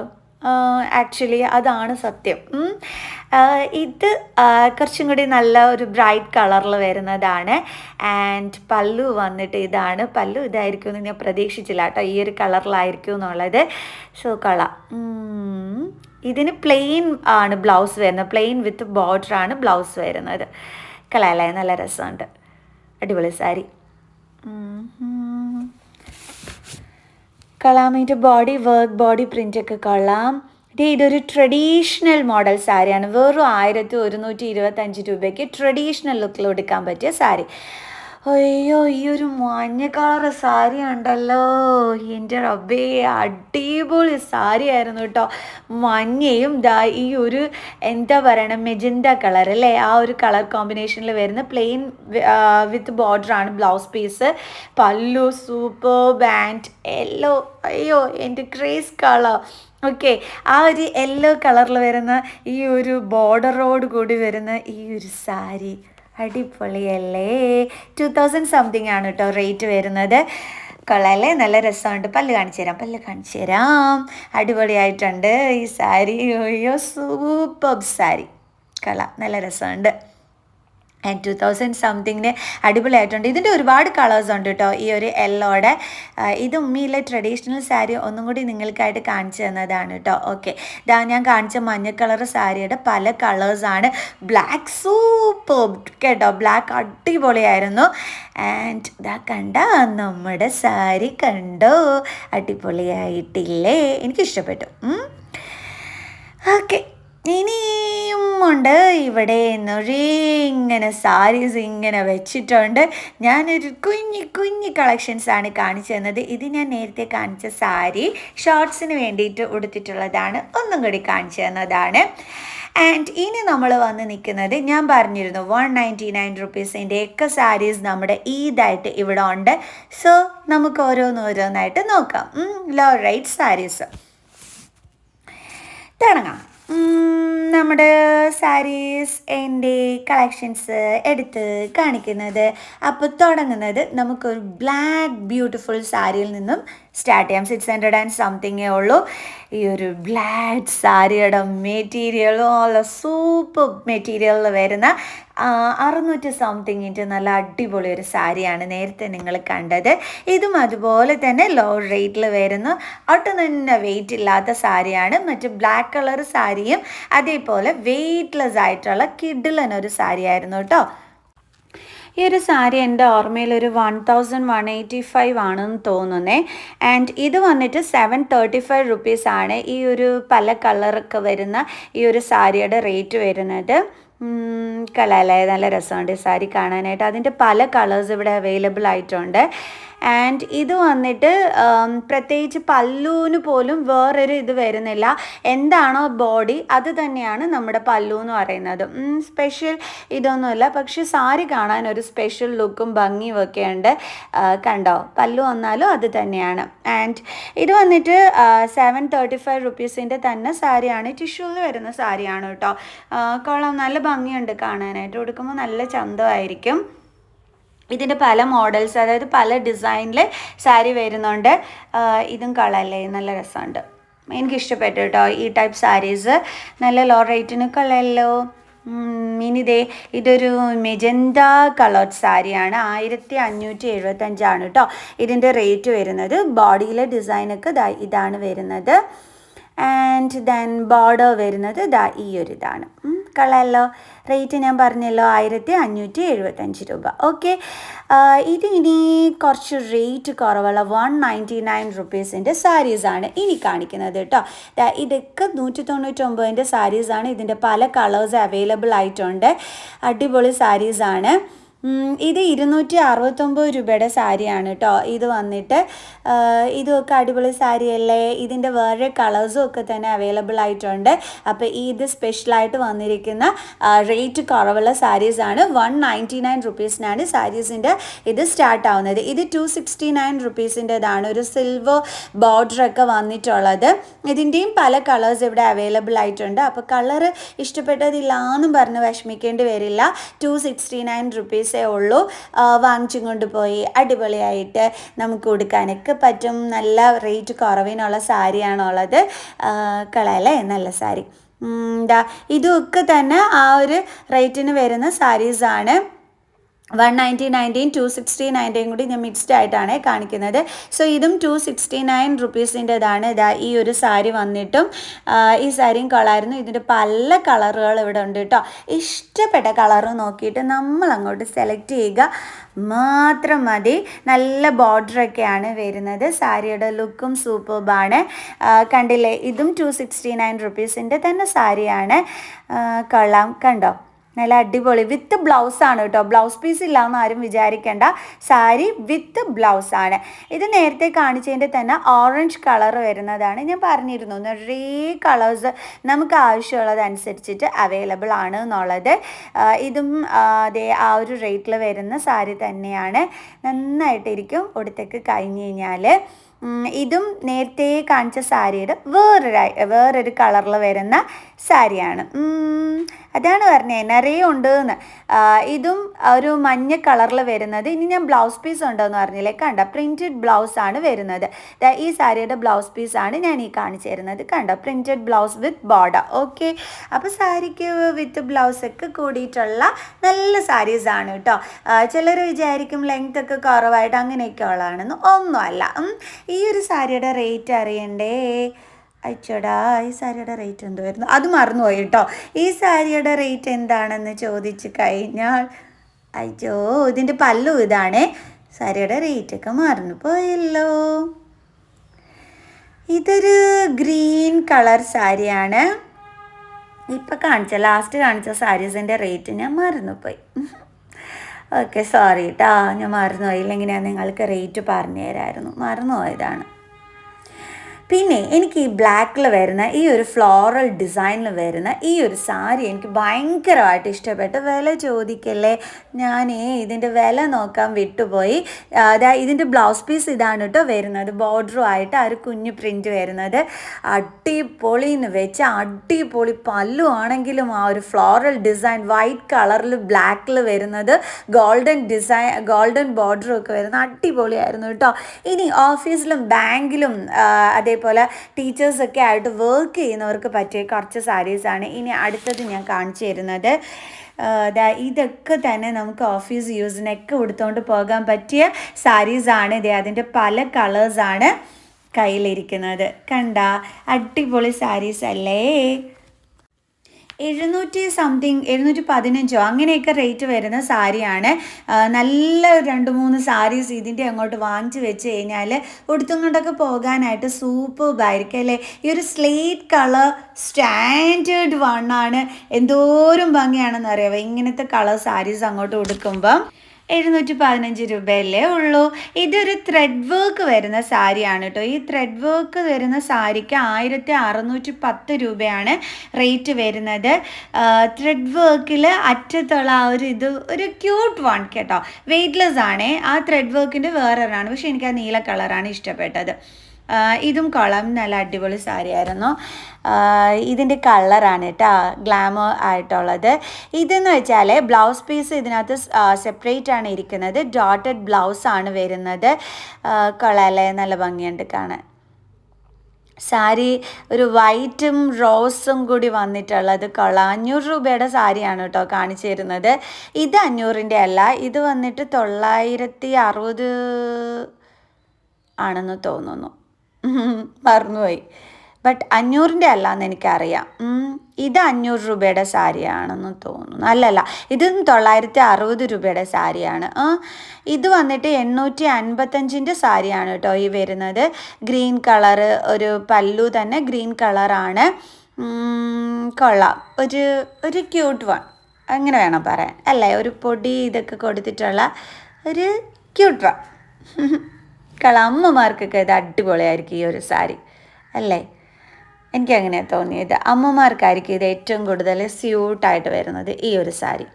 ആക്ച്വലി അതാണ് സത്യം. ഇത് കുറച്ചും കൂടി നല്ല ഒരു ബ്രൈറ്റ് കളറിൽ വരുന്നതാണ്. ആൻഡ് പല്ലു വന്നിട്ട് ഇതാണ്. പല്ലു ഇതായിരിക്കും എന്ന് ഞാൻ പ്രതീക്ഷിച്ചില്ല കേട്ടോ, ഈ ഒരു കളറിലായിരിക്കും എന്നുള്ളത്. സോ ഇതിന് പ്ലെയിൻ ആണ് ബ്ലൗസ് വരുന്നത്. പ്ലെയിൻ വിത്ത് ബോർഡറാണ് ബ്ലൗസ് വരുന്നത്. കളറല്ലേ, നല്ല രസമുണ്ട്. അടിപൊളി സാരി. കൊള്ളാം. ഇതിൻ്റെ ബോഡി വർക്ക്, ബോഡി പ്രിൻ്റൊക്കെ കൊള്ളാം. ഇതൊരു ട്രഡീഷണൽ മോഡൽ സാരിയാണ്. വെറും 1125 രൂപയ്ക്ക് ട്രഡീഷണൽ ലുക്കിൽ എടുക്കാൻ പറ്റിയ സാരി. അയ്യോ, ഈ ഒരു മഞ്ഞ കളർ സാരി ഉണ്ടല്ലോ, എൻ്റെ റബ്ബേ, അടിപൊളി സാരി ആയിരുന്നു കേട്ടോ. മഞ്ഞയും ഈ ഒരു എന്താ പറയണ മെജന്ത കളർ അല്ലേ, ആ ഒരു കളർ കോമ്പിനേഷനിൽ വരുന്ന പ്ലെയിൻ വിത്ത് ബോർഡറാണ് ബ്ലൗസ് പീസ്. പല്ലു സൂപ്പർ. Band yellow. അയ്യോ, എൻ്റെ ക്രേസ് കളർ. ഓക്കെ, ആ ഒരു യെല്ലോ കളറിൽ വരുന്ന ഈ ഒരു ബോർഡറോട് കൂടി വരുന്ന ഈ ഒരു സാരി അടിപൊളിയല്ലേ. 2000 സംതിങ് ആണ് കേട്ടോ റേറ്റ് വരുന്നത്. കൊള്ളാല്ലേ, നല്ല രസമുണ്ട്. പല്ല് കാണിച്ചു തരാം. അടിപൊളിയായിട്ടുണ്ട് ഈ സാരി. അയ്യോ, സൂപ്പർ സാരി. കൊള്ളാം, നല്ല രസമുണ്ട്. ആൻഡ് 2000 സംതിങ്ങിന് അടിപൊളിയായിട്ടുണ്ട്. ഇതിൻ്റെ ഒരുപാട് കളേഴ്സ് ഉണ്ട് കേട്ടോ ഈ ഒരു യെല്ലോയുടെ. ഇത് ഉമ്മിയിലെ ട്രഡീഷണൽ സാരി ഒന്നും കൂടി നിങ്ങൾക്കായിട്ട് കാണിച്ചു തന്നതാണ് കേട്ടോ. ഓക്കെ, ഞാൻ കാണിച്ച മഞ്ഞ കളർ സാരിയുടെ പല കളേഴ്സാണ്. ബ്ലാക്ക് സൂപ്പർ കേട്ടോ, ബ്ലാക്ക് അടിപൊളിയായിരുന്നു. ആൻഡ് കണ്ട നമ്മുടെ സാരി കണ്ടോ, അടിപൊളിയായിട്ടില്ലേ, എനിക്കിഷ്ടപ്പെട്ടു. ഓക്കെ, ഇനിയും ഉണ്ട് ഇവിടെ നിറയെ ഇങ്ങനെ സാരീസ് ഇങ്ങനെ വെച്ചിട്ടുണ്ട്. ഞാനൊരു കുഞ്ഞി കുഞ്ഞി കളക്ഷൻസാണ് കാണിച്ചു തന്നത്. ഇത് ഞാൻ നേരത്തെ കാണിച്ച സാരി ഷോർട്സിന് വേണ്ടിയിട്ട് ഉടുത്തിട്ടുള്ളതാണ്. ഒന്നും കൂടി കാണിച്ചു തന്നതാണ്. ആൻഡ് ഇനി നമ്മൾ വന്ന് നിൽക്കുന്നത് ഞാൻ പറഞ്ഞിരുന്നു 199 റുപ്പീസിൻ്റെ ഒക്കെ സാരീസ് നമ്മുടെ ഈദായിട്ട് ഇവിടെ ഉണ്ട്. സോ നമുക്ക് ഓരോന്നോരോന്നായിട്ട് നോക്കാം. ലോ റേറ്റ് സാരീസ് തുടങ്ങാം. നമ്മുടെ സാരീസ് എൻ്റെ കളക്ഷൻസ് എടുത്ത് കാണിക്കുന്നത്. അപ്പോൾ തുടങ്ങുന്നത് നമുക്കൊരു ബ്ലാക്ക് ബ്യൂട്ടിഫുൾ സാരിയിൽ നിന്നും സ്റ്റാർട്ട് ചെയ്യാം. 600 ആൻഡ് സംതിങ്ങേ ഉള്ളൂ. ഈ ഒരു ബ്ലാക്ക് സാരിയുടെ മെറ്റീരിയലും നല്ല സൂപ്പർ മെറ്റീരിയലിൽ വരുന്ന 600 സംതിങ്ങിൻ്റെ നല്ല അടിപൊളി ഒരു സാരിയാണ് നേരത്തെ നിങ്ങൾ കണ്ടത്. ഇതും അതുപോലെ തന്നെ ലോ റേറ്റിൽ വരുന്ന ഒട്ടും തന്നെ വെയിറ്റ് ഇല്ലാത്ത സാരിയാണ്. മറ്റ് ബ്ലാക്ക് കളർ സാരിയും അതേപോലെ വെയ്റ്റ്ലെസ് ആയിട്ടുള്ള കിഡിലനൊരു സാരി ആയിരുന്നു കേട്ടോ. ഈ ഒരു സാരി എൻ്റെ ഓർമ്മയിൽ ഒരു 1185 ആണെന്ന് തോന്നുന്നേ. ആൻഡ് ഇത് വന്നിട്ട് 735 റുപ്പീസാണ് ഈ ഒരു പല കളറൊക്കെ വരുന്ന ഈ ഒരു സാരിയുടെ റേറ്റ് വരുന്നത്. കളല്ലേ നല്ല രസമുണ്ട് സാരി കാണാനായിട്ട്. അതിൻ്റെ പല കളേഴ്സ് ഇവിടെ അവൈലബിൾ ആയിട്ടുണ്ട്. ആൻഡ് ഇത് വന്നിട്ട് പ്രത്യേകിച്ച് പല്ലുവിന് പോലും വേറൊരു ഇത് വരുന്നില്ല. എന്താണോ ബോഡി അത് തന്നെയാണ് നമ്മുടെ പല്ലു എന്ന് പറയുന്നത്. സ്പെഷ്യൽ ഇതൊന്നുമില്ല. പക്ഷെ സാരി കാണാൻ ഒരു സ്പെഷ്യൽ ലുക്കും ഭംഗിയും ഒക്കെ ഉണ്ട്. കണ്ടോ, പല്ലു വന്നാലും അത് തന്നെയാണ്. ആൻഡ് ഇത് വന്നിട്ട് 735 റുപ്പീസിൻ്റെ തന്നെ സാരിയാണ്. ടിഷ്യൂവിൽ വരുന്ന സാരിയാണ് കേട്ടോ. കൊള്ളാം, നല്ല ഭംഗിയുണ്ട് കാണാനായിട്ട്. ഉടുക്കുമ്പോൾ നല്ല ചന്തമായിരിക്കും. ഇതിൻ്റെ പല മോഡൽസ്, അതായത് പല ഡിസൈനിൽ സാരി വരുന്നുണ്ട്. ഇതും കളല്ലേ, നല്ല രസമുണ്ട്. എനിക്കിഷ്ടപ്പെട്ടു കേട്ടോ ഈ ടൈപ്പ് സാരീസ്. നല്ല ലോ റേറ്റിന് കളയല്ലോ. ഇനിതേ ഇതൊരു മെജന്ത കളേർഡ് സാരിയാണ്. 1575 കേട്ടോ ഇതിൻ്റെ റേറ്റ് വരുന്നത്. ബോഡിയിലെ ഡിസൈനൊക്കെ ഇതാണ് വരുന്നത്. ആൻഡ് ദെൻ ബോർഡർ വരുന്നത് ഈ ഒരു ഇതാണ്. കളയല്ലോ. റേറ്റ് ഞാൻ പറഞ്ഞല്ലോ 1575 രൂപ. ഓക്കെ, ഇത് ഇനി കുറച്ച് റേറ്റ് കുറവുള്ള 199 റുപ്പീസിൻ്റെ സാരീസാണ് ഇനി കാണിക്കുന്നത് കേട്ടോ. ഇതൊക്കെ 199ൻ്റെ സാരീസാണ്. ഇതിൻ്റെ പല കളേഴ്സ് അവൈലബിൾ ആയിട്ടുണ്ട്. അടിപൊളി സാരീസാണ്. ഇത് 269 രൂപയുടെ സാരിയാണ് കേട്ടോ. ഇത് വന്നിട്ട് ഇതൊക്കെ അടിപൊളി സാരിയല്ലേ. ഇതിൻ്റെ വേറെ കളേഴ്സും ഒക്കെ തന്നെ അവൈലബിൾ ആയിട്ടുണ്ട്. അപ്പോൾ ഇത് സ്പെഷ്യലായിട്ട് വന്നിരിക്കുന്ന റേറ്റ് കുറവുള്ള സാരീസാണ്. 199 റുപ്പീസിനാണ് സാരീസിൻ്റെ ഇത് സ്റ്റാർട്ട് ആവുന്നത്. ഇത് 269 റുപ്പീസിൻ്റെതാണ്. ഒരു സിൽവർ ബോർഡറൊക്കെ വന്നിട്ടുള്ളത്. ഇതിൻ്റെയും പല കളേഴ്സ് ഇവിടെ അവൈലബിൾ ആയിട്ടുണ്ട്. അപ്പോൾ കളറ് ഇഷ്ടപ്പെട്ടതില്ലാന്നും പറഞ്ഞ് വിഷമിക്കേണ്ടി വരില്ല. 269 റുപ്പീസ് ഉള്ളൂ. വാങ്ങിച്ചും കൊണ്ടുപോയി അടിപൊളിയായിട്ട് നമുക്ക് കൊടുക്കാനൊക്കെ പറ്റും. നല്ല റേറ്റ് കുറവിനുള്ള സാരിയാണുള്ളത്. കളയല്ലേ, നല്ല സാരി. ഇതൊക്കെ തന്നെ ആ ഒരു റേറ്റിന് വരുന്ന സാരീസാണ്. 199യും 269യും കൂടി ഞാൻ മിക്സ്ഡ് ആയിട്ടാണ് കാണിക്കുന്നത്. സോ ഇതും 269 റുപ്പീസിൻ്റെതാണ്. ഈ ഒരു സാരി വന്നിട്ടും ഈ സാരിയും കളറായിരുന്നു. ഇതിൻ്റെ പല കളറുകൾ ഇവിടെ ഉണ്ട് കേട്ടോ. ഇഷ്ടപ്പെട്ട കളറ് നോക്കിയിട്ട് നമ്മൾ അങ്ങോട്ട് സെലക്ട് ചെയ്യുക മാത്രം മതി. നല്ല ബോർഡറൊക്കെയാണ് വരുന്നത്. സാരിയുടെ ലുക്കും സൂപ്പർബാണ്. കണ്ടില്ലേ, ഇതും 269 റുപ്പീസിൻ്റെ തന്നെ സാരിയാണ്. കൊള്ളാം, കണ്ടോ, നല്ല അടിപൊളി. വിത്ത് ബ്ലൗസാണ് കേട്ടോ. ബ്ലൗസ് പീസ് ഇല്ലാന്ന് ആരും വിചാരിക്കേണ്ട. സാരി വിത്ത് ബ്ലൗസാണ്. ഇത് നേരത്തെ കാണിച്ചതിൻ്റെ തന്നെ ഓറഞ്ച് കളർ വരുന്നതാണ്. ഞാൻ പറഞ്ഞിരുന്നു നിറയെ കളേഴ്സ് നമുക്ക് ആവശ്യമുള്ളതനുസരിച്ചിട്ട് അവൈലബിൾ ആണ് എന്നുള്ളത്. ഇതും അതേ ആ ഒരു റേറ്റിൽ വരുന്ന സാരി തന്നെയാണ്. നന്നായിട്ടിരിക്കും ഉടുത്തൊക്കെ കഴിഞ്ഞ് കഴിഞ്ഞാൽ. ഇതും നേരത്തെ കാണിച്ച സാരിയുടെ വേറൊരു കളറിൽ വരുന്ന സാരിയാണ്. അതാണ് പറഞ്ഞത് നിറയെ ഉണ്ട് എന്ന്. ഇതും ഒരു മഞ്ഞ കളറിൽ വരുന്നത്. ഇനി ഞാൻ ബ്ലൗസ് പീസ് ഉണ്ടോയെന്ന് പറഞ്ഞില്ലേ, കണ്ട പ്രിൻറ്റഡ് ബ്ലൗസാണ് വരുന്നത്. ഈ സാരിയുടെ ബ്ലൗസ് പീസാണ് ഞാൻ ഈ കാണിച്ചു തരുന്നത്. കണ്ടോ, പ്രിൻറ്റഡ് ബ്ലൗസ് വിത്ത് ബോർഡർ. ഓക്കെ, അപ്പോൾ സാരിക്ക് വിത്ത് ബ്ലൗസൊക്കെ കൂടിയിട്ടുള്ള നല്ല സാരീസാണ് കേട്ടോ. ചിലർ വിചാരിക്കും ലെങ്ത് ഒക്കെ കുറവായിട്ട് അങ്ങനെയൊക്കെ ഉള്ളതാണെന്ന്. ഒന്നുമല്ല. ഈ ഒരു സാരിയുടെ റേറ്റ് അറിയണ്ടേ? അയച്ചോടാ, ഈ സാരിയുടെ റേറ്റ് എന്തുവായിരുന്നു? അത് മറന്നുപോയി കേട്ടോ. ഈ സാരിയുടെ റേറ്റ് എന്താണെന്ന് ചോദിച്ചു കഴിഞ്ഞാൽ അയ്യോ, ഇതിൻ്റെ പല്ലു ഇതാണ്. സാരിയുടെ റേറ്റൊക്കെ മറന്നു പോയല്ലോ. ഇതൊരു ഗ്രീൻ കളർ സാരിയാണ്. ഇപ്പം ലാസ്റ്റ് കാണിച്ച സാരീസിൻ്റെ റേറ്റ് ഞാൻ മറന്നുപോയി. ഓക്കെ, സോറി കേട്ടോ, ഞാൻ മറന്നുപോയി. ഇല്ലെങ്കിൽ ഞാൻ നിങ്ങൾക്ക് റേറ്റ് പറഞ്ഞു തരാമായിരുന്നു, മറന്നുപോയതാണ്. പിന്നെ എനിക്ക് ഈ ബ്ലാക്കിൽ വരുന്ന ഈ ഒരു ഫ്ലോറൽ ഡിസൈനിൽ വരുന്ന ഈ ഒരു സാരി എനിക്ക് ഭയങ്കരമായിട്ട് ഇഷ്ടപ്പെട്ടു. വില ചോദിക്കല്ലേ, ഞാൻ ഇതിൻ്റെ വില നോക്കാൻ വിട്ടുപോയി. ഇതിൻ്റെ ബ്ലൗസ് പീസ് ഇതാണ് കേട്ടോ വരുന്നത്, ബോർഡറും ആയിട്ട് ആ ഒരു കുഞ്ഞു പ്രിൻറ്റ് വരുന്നത്. അടിപൊളിന്ന് വെച്ചാൽ അടിപൊളി. പല്ലു ആണെങ്കിലും ആ ഒരു ഫ്ലോറൽ ഡിസൈൻ വൈറ്റ് കളറിൽ ബ്ലാക്കിൽ വരുന്നത്, ഗോൾഡൻ ബോർഡറും ഒക്കെ വരുന്നത് അടിപൊളിയായിരുന്നു കേട്ടോ. ഇനി ഓഫീസിലും ബാങ്കിലും അതേപോലെ ടീച്ചേഴ്സൊക്കെ ആയിട്ട് വർക്ക് ചെയ്യുന്നവർക്ക് പറ്റിയ കുറച്ച് സാരീസാണ് ഇനി അടുത്തത് ഞാൻ കാണിച്ചു തരുന്നത്. ഇതൊക്കെ തന്നെ നമുക്ക് ഓഫീസ് യൂസിനൊക്കെ ഉടുത്തുകൊണ്ട് പോകാൻ പറ്റിയ സാരീസാണ്. അതിൻ്റെ പല കളേഴ്സാണ് കയ്യിലിരിക്കുന്നത്. കണ്ട അടിപൊളി സാരീസ് അല്ലേ? 715 അങ്ങനെയൊക്കെ റേറ്റ് വരുന്ന സാരിയാണ്. നല്ല 2-3 സാരീസ് ഇതിൻ്റെ അങ്ങോട്ട് വാങ്ങിച്ച് വെച്ച് കഴിഞ്ഞാൽ ഉടുത്തും കൊണ്ടൊക്കെ പോകാനായിട്ട് സൂപ്പർബായിരിക്കും അല്ലേ? ഈ ഒരു സ്ലേറ്റ് കളർ സ്റ്റാൻഡേർഡ് വണ്ണാണ്. എന്തോരം ഭംഗിയാണെന്ന് അറിയാമോ ഇങ്ങനത്തെ കളർ സാരീസ് അങ്ങോട്ട് ഉടുക്കുമ്പം. 715 രൂപയല്ലേ ഉള്ളൂ. ഇതൊരു ത്രെഡ് വർക്ക് വരുന്ന സാരിയാണ് കേട്ടോ. ഈ ത്രെഡ് വർക്ക് വരുന്ന സാരിക്ക് 1610 രൂപയാണ് റേറ്റ് വരുന്നത്. ത്രെഡ് വർക്കിൽ അറ്റത്തുള്ള ആ ഒരു ക്യൂട്ട് വൺ കേട്ടോ, വെയ്റ്റ്ലെസ് ആണ്. ആ ത്രെഡ് വർക്കിൻ്റെ വേറൊരാണ്, പക്ഷേ എനിക്ക് ആ നീല കളറാണ് ഇഷ്ടപ്പെട്ടത്. ഇതും കൊള്ളാം, നല്ല അടിപൊളി സാരി ആയിരുന്നു. ഇതിൻ്റെ കളറാണ് കേട്ടോ ഗ്ലാമർ ആയിട്ടുള്ളത്. ഇതെന്ന് വെച്ചാൽ ബ്ലൗസ് പീസ് ഇതിനകത്ത് സെപ്പറേറ്റ് ആണ് ഇരിക്കുന്നത്. ഡോട്ടഡ് ബ്ലൗസാണ് വരുന്നത്. കൊള്ളാമല്ലേ, നല്ല ഭംഗിയുണ്ട് കാണാൻ. സാരി ഒരു വൈറ്റും റോസും കൂടി വന്നിട്ടുള്ളത് കൊള്ളാം. 500 രൂപയുടെ സാരിയാണ് കേട്ടോ കാണിച്ചു തരുന്നത്. ഇത് 500ൻ്റെ അല്ല, ഇത് വന്നിട്ട് 960 ആണെന്ന് തോന്നുന്നു, മറന്നുപോയി. ബട്ട് 500ൻ്റെ അല്ലാന്ന് എനിക്കറിയാം. ഇത് 500 രൂപയുടെ സാരിയാണെന്ന് തോന്നുന്നു. അല്ലല്ല, ഇത് 960 രൂപയുടെ സാരിയാണ്. ഇത് വന്നിട്ട് 855ൻ്റെ സാരിയാണ് കേട്ടോ ഈ വരുന്നത്. ഗ്രീൻ കളറ്, ഒരു പല്ലു തന്നെ ഗ്രീൻ കളറാണ്. കൊള്ളാം, ഒരു ക്യൂട്ട് വൺ അങ്ങനെ വേണം പറയാൻ അല്ലേ? ഒരു പൊടി ഇതൊക്കെ കൊടുത്തിട്ടുള്ള ഒരു ക്യൂട്ട് വൺ. അമ്മമാർക്കൊക്കെ ഇത് അടിപൊളിയായിരിക്കും ഈ ഒരു സാരി അല്ലേ? എനിക്കങ്ങനെയാണ് തോന്നിയത്. അമ്മമാർക്കായിരിക്കും ഇത് ഏറ്റവും കൂടുതൽ സ്യൂട്ടായിട്ട് വരുന്നത് ഈ ഒരു സാരി.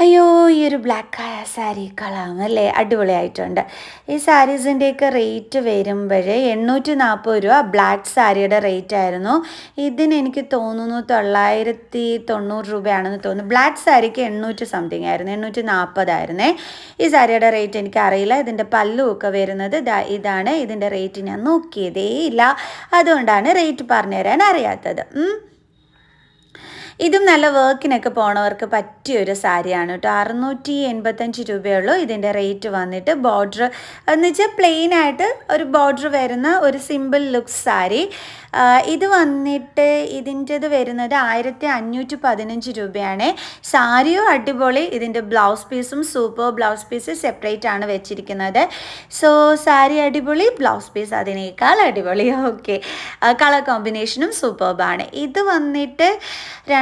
അയ്യോ, ഈ ഒരു ബ്ലാക്ക് സാരി കളാം അല്ലേ, അടിപൊളിയായിട്ടുണ്ട്. ഈ സാരീസിൻ്റെയൊക്കെ റേറ്റ് വരുമ്പോൾ 840 രൂപ ബ്ലാക്ക് സാരിയുടെ റേറ്റ് ആയിരുന്നു. ഇതിന് എനിക്ക് തോന്നുന്നു 990 രൂപയാണെന്ന് തോന്നുന്നു. ബ്ലാക്ക് സാരിക്ക് 800 സംതിങ് ആയിരുന്നു, 840 ആയിരുന്നേ. ഈ സാരിയുടെ റേറ്റ് എനിക്കറിയില്ല. ഇതിൻ്റെ പല്ലുമൊക്കെ വരുന്നത് ഇതാണ്. ഇതിൻ്റെ റേറ്റ് ഞാൻ നോക്കിയതേ ഇല്ല, അതുകൊണ്ടാണ് റേറ്റ് പറഞ്ഞു തരാൻ അറിയാത്തത്. ഇതും നല്ല വർക്കിനൊക്കെ പോണവർക്ക് പറ്റിയൊരു സാരിയാണ് കേട്ടോ. 685 രൂപയുള്ളൂ ഇതിൻ്റെ റേറ്റ് വന്നിട്ട്. ബോർഡർ എന്ന് വെച്ചാൽ പ്ലെയിനായിട്ട് ഒരു ബോർഡർ വരുന്ന ഒരു സിമ്പിൾ ലുക്ക് സാരി. ഇത് വന്നിട്ട് ഇതിൻ്റെത് വരുന്നത് 1515 രൂപയാണ്. സാരിയും അടിപൊളി. ഇതിൻ്റെ ബ്ലൗസ് പീസും സൂപ്പർ ബ്ലൗസ് പീസ് സെപ്പറേറ്റ് ആണ് വെച്ചിരിക്കുന്നത്. സോ സാരി അടിപൊളി, ബ്ലൗസ് പീസ് അതിനേക്കാൾ അടിപൊളി. ഓക്കെ, കളർ കോമ്പിനേഷനും സൂപ്പർബാണ്. ഇത് വന്നിട്ട്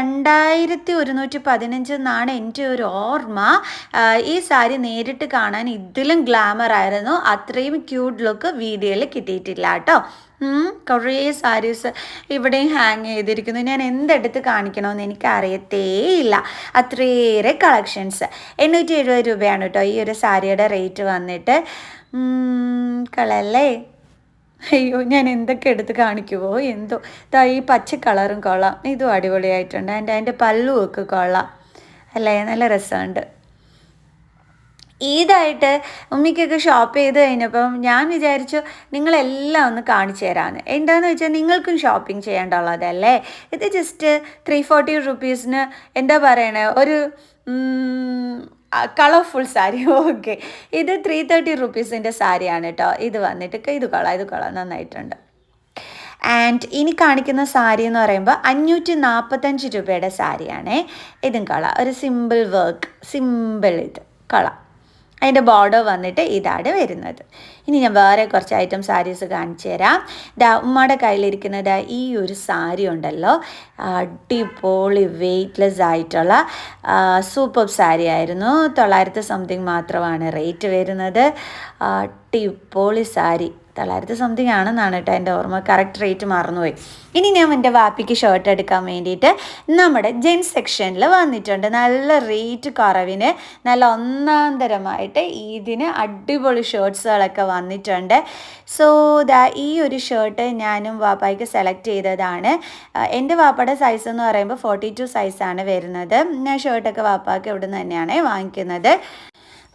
2115 എന്നാണ് എൻ്റെ ഒരു ഓർമ്മ. ഈ സാരി നേരിട്ട് കാണാൻ ഇതിലും ഗ്ലാമർ ആയിരുന്നു. അത്രയും ക്യൂട്ട് ലുക്ക് വീഡിയോയിൽ കിട്ടിയിട്ടില്ല കേട്ടോ. കുറേ സാരീസ് ഇവിടെയും ഹാങ് ചെയ്തിരിക്കുന്നു. ഞാൻ എന്തെടുത്ത് കാണിക്കണമെന്ന് എനിക്ക് അറിയത്തേയില്ല, അത്രയേറെ കളക്ഷൻസ്. 870 രൂപയാണ് കേട്ടോ ഈ ഒരു സാരിയുടെ റേറ്റ് വന്നിട്ട്. കളല്ലേ, അയ്യോ ഞാൻ എന്തൊക്കെ എടുത്ത് കാണിക്കുമോ എന്തോ. ഈ പച്ച കളറും കൊള്ളാം, ഇതും അടിപൊളിയായിട്ടുണ്ട്. അതിൻ്റെ പല്ലുമൊക്കെ കൊള്ളാം അല്ലേ, നല്ല രസമുണ്ട്. ഈദായിട്ട് ഉമ്മിക്കൊക്കെ ഷോപ്പ് ചെയ്ത് കഴിഞ്ഞപ്പം ഞാൻ വിചാരിച്ചു നിങ്ങളെല്ലാം ഒന്ന് കാണിച്ചു തരാമെന്ന്. എന്താണെന്ന് വെച്ചാൽ നിങ്ങൾക്കും ഷോപ്പിംഗ് ചെയ്യേണ്ടുള്ളതല്ലേ. ഇത് ജസ്റ്റ് 340 റുപ്പീസിന് എന്താ പറയണേ, ഒരു കളർഫുൾ സാരി. ഓക്കെ, ഇത് 330 റുപ്പീസിൻ്റെ സാരിയാണ് കേട്ടോ. ഇത് വന്നിട്ട് ഇത് കൊള്ളാം നന്നായിട്ടുണ്ട്. ആൻഡ് ഇനി കാണിക്കുന്ന സാരി എന്ന് പറയുമ്പോൾ 545 രൂപയുടെ സാരിയാണേ. ഇതും കൊള്ളാം, ഒരു സിമ്പിൾ വർക്ക്, സിമ്പിൾ ഇത് കൊള്ളാം, അതിൻ്റെ ബോർഡർ വന്നിട്ട് ഇതാണ് വരുന്നത്. ഇനി ഞാൻ വേറെ കുറച്ച് ഐറ്റം സാരീസ് കാണിച്ചു തരാം. ഉമ്മയുടെ കയ്യിലിരിക്കുന്നത് ഈ ഒരു സാരി ഉണ്ടല്ലോ, അടിപൊളി വെയ്റ്റ്ലെസ് ആയിട്ടുള്ള സൂപ്പർ സാരി ആയിരുന്നു. 900 സംതിങ് മാത്രമാണ് റേറ്റ് വരുന്നത്. അടിപൊളി സാരി, 900 സംതിങ് ആണെന്നാണ് കേട്ടോ എൻ്റെ ഓർമ്മ, കറക്റ്റ് റേറ്റ് മറന്നുപോയി. ഇനി ഞാൻ എൻ്റെ വാപ്പിക്ക് ഷർട്ട് എടുക്കാൻ വേണ്ടിയിട്ട് നമ്മുടെ ജെൻസ് സെക്ഷനിൽ വന്നിട്ടുണ്ട്. നല്ല റേറ്റ് കുറവിന് നല്ല ഒന്നാന്തരമായിട്ട് ഇതിന് അടിപൊളി ഷർട്ട്സുകളൊക്കെ വന്നിട്ടുണ്ട്. സോ ഈ ഒരു ഷർട്ട് ഞാനും വാപ്പായ്ക്ക് സെലക്ട് ചെയ്തതാണ്. എൻ്റെ വാപ്പയുടെ സൈസ് എന്ന് പറയുമ്പോൾ 42 സൈസാണ് വരുന്നത്. ഞാൻ ഷർട്ടൊക്കെ വാപ്പാക്ക് ഇവിടെ നിന്ന് തന്നെയാണ് വാങ്ങിക്കുന്നത്.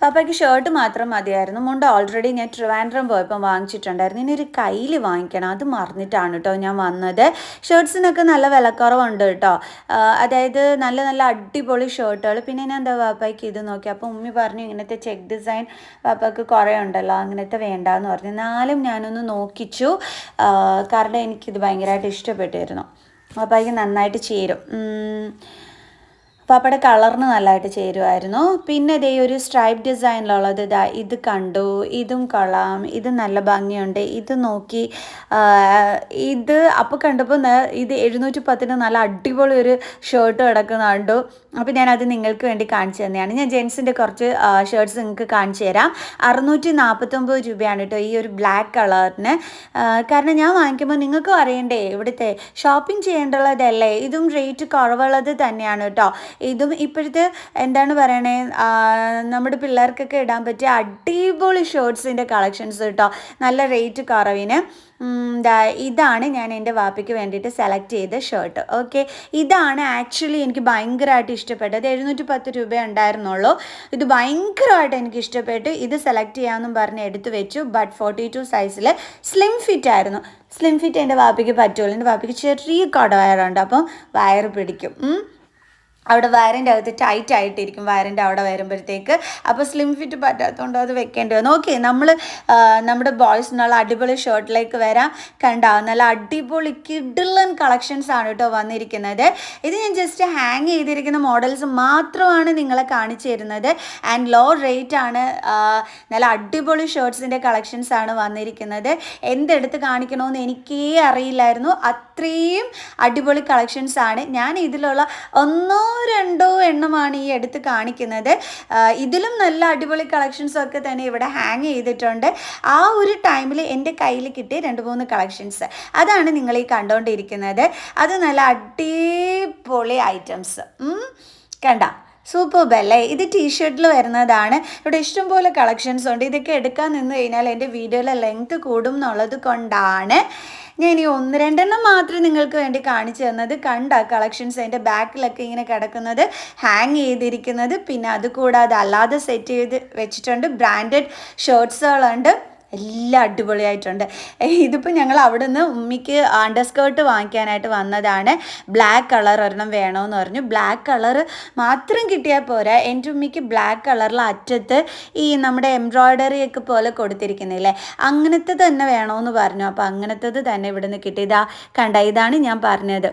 പാപ്പയ്ക്ക് ഷർട്ട് മാത്രം മതിയായിരുന്നു. മുണ്ട് ഓൾറെഡി ഞാൻ ട്രിവാൻഡ്രം പോയപ്പോൾ വാങ്ങിച്ചിട്ടുണ്ടായിരുന്നു. ഇനി ഒരു കയ്യിൽ വാങ്ങിക്കണം, അത് മറന്നിട്ടാണ് കേട്ടോ ഞാൻ വന്നത്. ഷർട്ട്സിനൊക്കെ നല്ല വിലക്കുറവുണ്ട് കേട്ടോ, അതായത് നല്ല നല്ല അടിപൊളി ഷർട്ടുകൾ. പിന്നെ ഞാൻ എന്താ പാപ്പയ്ക്ക് ഇത് നോക്കി, അപ്പോൾ ഉമ്മി പറഞ്ഞു ഇങ്ങനത്തെ ചെക്ക് ഡിസൈൻ പാപ്പയ്ക്ക് കുറേ ഉണ്ടല്ലോ, അങ്ങനത്തെ വേണ്ടാന്ന് പറഞ്ഞു. എന്നാലും ഞാനൊന്ന് നോക്കിച്ചു, കാരണം എനിക്കിത് ഭയങ്കരമായിട്ട് ഇഷ്ടപ്പെട്ടിരുന്നു. പാപ്പയ്ക്ക് നന്നായിട്ട് ചേരും, പാപ്പയുടെ കളറിന് നല്ലതായിട്ട് ചേരുമായിരുന്നു. പിന്നെ ഇതേ ഒരു സ്ട്രൈപ്പ് ഡിസൈനിലുള്ളത് ഇത് കണ്ടു, ഇതും കൊള്ളാം, ഇത് നല്ല ഭംഗിയുണ്ട്. ഇത് നോക്കി, ഇത് അപ്പോൾ കണ്ടപ്പോൾ ഇത് 710 നല്ല അടിപൊളി ഒരു ഷർട്ട് കിടക്കുന്ന കണ്ടു. അപ്പോൾ ഞാനത് നിങ്ങൾക്ക് വേണ്ടി കാണിച്ചു തന്നെയാണ്. ഞാൻ ജെൻസിൻ്റെ കുറച്ച് ഷർട്ട്സ് നിങ്ങൾക്ക് കാണിച്ചു തരാം. 649 രൂപയാണ് കേട്ടോ ഈ ഒരു ബ്ലാക്ക് കളറിന്. കാരണം ഞാൻ വാങ്ങിക്കുമ്പോൾ നിങ്ങൾക്കും അറിയണ്ടേ, ഇവിടുത്തെ ഷോപ്പിംഗ് ചെയ്യേണ്ടുള്ളതല്ലേ, ഇതും റേറ്റ് കുറവുള്ളത് തന്നെയാണ് കേട്ടോ. ഇതും ഇപ്പോഴത്തെ എന്താണ് പറയണേ, നമ്മുടെ പിള്ളേർക്കൊക്കെ ഇടാൻ പറ്റിയ അടിപൊളി ഷർട്ട്സിൻ്റെ കളക്ഷൻസ് കേട്ടോ, നല്ല റേറ്റ് കുറവിന്. ഇതാണ് ഞാൻ എൻ്റെ വാപ്പയ്ക്ക് വേണ്ടിയിട്ട് സെലക്ട് ചെയ്ത ഷർട്ട്. ഓക്കെ, ഇതാണ് ആക്ച്വലി എനിക്ക് ഭയങ്കരമായിട്ട് ഇഷ്ടപ്പെട്ടത്. 710 രൂപ ഉണ്ടായിരുന്നുള്ളൂ. ഇത് ഭയങ്കരമായിട്ട് എനിക്ക് ഇഷ്ടപ്പെട്ടു. ഇത് സെലക്ട് ചെയ്യാമെന്നും പറഞ്ഞ് എടുത്തു വെച്ചു. ബട്ട് 42 സൈസിൽ സ്ലിം ഫിറ്റ് ആയിരുന്നു. സ്ലിം ഫിറ്റ് എൻ്റെ വാപ്പയ്ക്ക് പറ്റുള്ളൂ. എൻ്റെ വാപ്പയ്ക്ക് ചെറിയ കടവയറുണ്ട്, അപ്പം വയറ് പിടിക്കും. അവിടെ വയറിൻ്റെ അകത്ത് ടൈറ്റ് ആയിട്ടിരിക്കും, വയറിൻ്റെ അവിടെ വരുമ്പോഴത്തേക്ക്. അപ്പോൾ സ്ലിം ഫിറ്റ് പറ്റാത്തതുകൊണ്ട് അത് വെക്കേണ്ടി വന്നു. ഓക്കെ, നമ്മൾ നമ്മുടെ ബോയ്സിനുള്ള അടിപൊളി ഷർട്ടിലേക്ക് വരാം. കണ്ടാവും, നല്ല അടിപൊളി കിഡിലൻ കളക്ഷൻസ് ആണ് കേട്ടോ വന്നിരിക്കുന്നത്. ഇത് ഞാൻ ജസ്റ്റ് ഹാങ് ചെയ്തിരിക്കുന്ന മോഡൽസ് മാത്രമാണ് നിങ്ങളെ കാണിച്ചു തരുന്നത്. ആൻഡ് ലോ റേറ്റ് ആണ്. നല്ല അടിപൊളി ഷർട്ട്സിൻ്റെ കളക്ഷൻസ് ആണ് വന്നിരിക്കുന്നത്. എന്തെടുത്ത് കാണിക്കണമെന്ന് എനിക്കേ അറിയില്ലായിരുന്നു, അത്രയും അടിപൊളി കളക്ഷൻസ് ആണ്. ഞാൻ ഇതിലുള്ള 1-2 എണ്ണമാണ് ഈ എടുത്ത് കാണിക്കുന്നത്. ഇതിലും നല്ല അടിപൊളി കളക്ഷൻസൊക്കെ തന്നെ ഇവിടെ ഹാങ് ചെയ്തിട്ടുണ്ട്. ആ ഒരു ടൈമിൽ എൻ്റെ കയ്യിൽ കിട്ടിയ 2-3 കളക്ഷൻസ്, അതാണ് നിങ്ങൾ ഈ കണ്ടുകൊണ്ടിരിക്കുന്നത്. അത് നല്ല അടിപൊളി ഐറ്റംസ് കണ്ട, സൂപ്പർബല്ലേ. ഇത് ടീഷർട്ടിൽ വരുന്നതാണ്. ഇവിടെ ഇഷ്ടംപോലെ കളക്ഷൻസ് ഉണ്ട്. ഇതൊക്കെ എടുക്കാൻ നിന്ന് കഴിഞ്ഞാൽ എൻ്റെ വീഡിയോയിലെ ലെങ്ത് കൂടും എന്നുള്ളത് കൊണ്ടാണ് ഞാൻ ഈ 1-2 മാത്രം നിങ്ങൾക്ക് വേണ്ടി കാണിച്ചു തന്നത്. കണ്ട കളക്ഷൻസ് അതിൻ്റെ ബാക്കിലൊക്കെ ഇങ്ങനെ കിടക്കുന്നത്, ഹാങ് ചെയ്തിരിക്കുന്നത്. പിന്നെ അതുകൂടാതെ അല്ലാതെ സെറ്റ് ചെയ്ത് വെച്ചിട്ടുണ്ട്. ബ്രാൻഡഡ് ഷർട്ട്സുകളുണ്ട്, എല്ലാം അടിപൊളിയായിട്ടുണ്ട്. ഇതിപ്പോൾ ഞങ്ങൾ അവിടെ നിന്ന് ഉമ്മിക്ക് അണ്ടർസ്കേർട്ട് വാങ്ങിക്കാനായിട്ട് വന്നതാണ്. ബ്ലാക്ക് കളർ ഒരെണ്ണം വേണമെന്ന് പറഞ്ഞു. ബ്ലാക്ക് കളർ മാത്രം കിട്ടിയാൽ പോരാ, എൻ്റെ ഉമ്മിക്ക് ബ്ലാക്ക് കളറിൽ അറ്റത്ത് ഈ നമ്മുടെ എംബ്രോയ്ഡറി ഒക്കെ പോലെ കൊടുത്തിരിക്കുന്നില്ലേ, അങ്ങനത്തെ തന്നെ വേണമെന്ന് പറഞ്ഞു. അപ്പോൾ അങ്ങനത്തത് തന്നെ ഇവിടെ നിന്ന് കിട്ടി. ഇതാ കണ്ട, ഇതാണ് ഞാൻ പറഞ്ഞത്,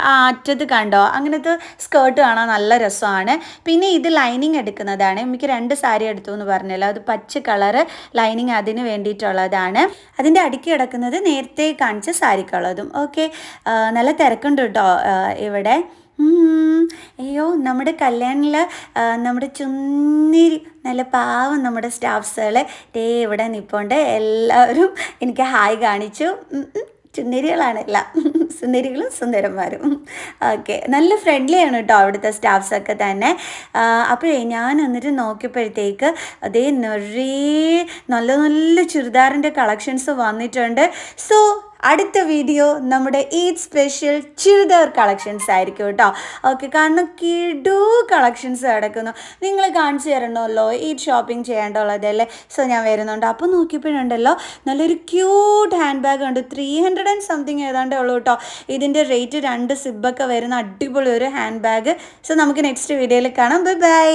ആ അറ്റത്ത് കണ്ടോ, അങ്ങനത്തെ സ്കേർട്ട് കാണാൻ നല്ല രസമാണ്. പിന്നെ ഇത് ലൈനിങ് എടുക്കുന്നതാണ്. ഉമ്മിക്ക് 2 സാരി എടുത്തു എന്ന് പറഞ്ഞല്ലോ, അത് പച്ച കളറ് ലൈനിങ് അതിന് വേണ്ടിയിട്ടുള്ളതാണ്. അതിൻ്റെ അടുക്കി കിടക്കുന്നത് നേരത്തെ കാണിച്ച സാരിക്കുള്ളതും. ഓക്കെ, നല്ല തിരക്കുണ്ട് കേട്ടോ ഇവിടെ. അയ്യോ, നമ്മുടെ കല്യാണിൽ നമ്മുടെ ചുന്നിരി നല്ല പാവം നമ്മുടെ സ്റ്റാഫ്സുകൾ ഇവിടെ നിൽപ്പുണ്ട്. എല്ലാവരും എനിക്ക് ഹായ് കാണിച്ചു. ചുന്ദരികളാണല്ല, സുന്ദരികളും സുന്ദരന്മാരും. ഓക്കെ, നല്ല ഫ്രണ്ട്ലിയാണ് കേട്ടോ അവിടുത്തെ സ്റ്റാഫ്സൊക്കെ തന്നെ. അപ്പോഴേ ഞാൻ എന്നിട്ട് നോക്കിയപ്പോഴത്തേക്ക് അതേ നിറയെ നല്ല നല്ല ചുരിദാറിൻ്റെ കളക്ഷൻസ് വന്നിട്ടുണ്ട്. സോ അടുത്ത വീഡിയോ നമ്മുടെ ഈദ് സ്പെഷ്യൽ ചുരിദാർ കളക്ഷൻസ് ആയിരിക്കും കേട്ടോ. ഓക്കെ, കാരണം കിടു കളക്ഷൻസ് കിടക്കുന്നു, നിങ്ങൾ കാണിച്ചു തരണമല്ലോ, ഈദ് ഷോപ്പിംഗ് ചെയ്യേണ്ടുള്ളതല്ലേ. സോ ഞാൻ വരുന്നുണ്ട്. അപ്പോൾ നോക്കിയപ്പോഴുണ്ടല്ലോ നല്ലൊരു ക്യൂട്ട് ഹാൻഡ് ബാഗ് ഉണ്ട്. 300 and something ഏതാണ്ടേ ഉള്ളൂ കേട്ടോ ഇതിൻ്റെ റേറ്റ്. 2 സിബൊക്കെ വരുന്ന അടിപൊളി ഒരു ഹാൻഡ് ബാഗ്. സോ നമുക്ക് നെക്സ്റ്റ് വീഡിയോയിൽ കാണാം. Bye bye.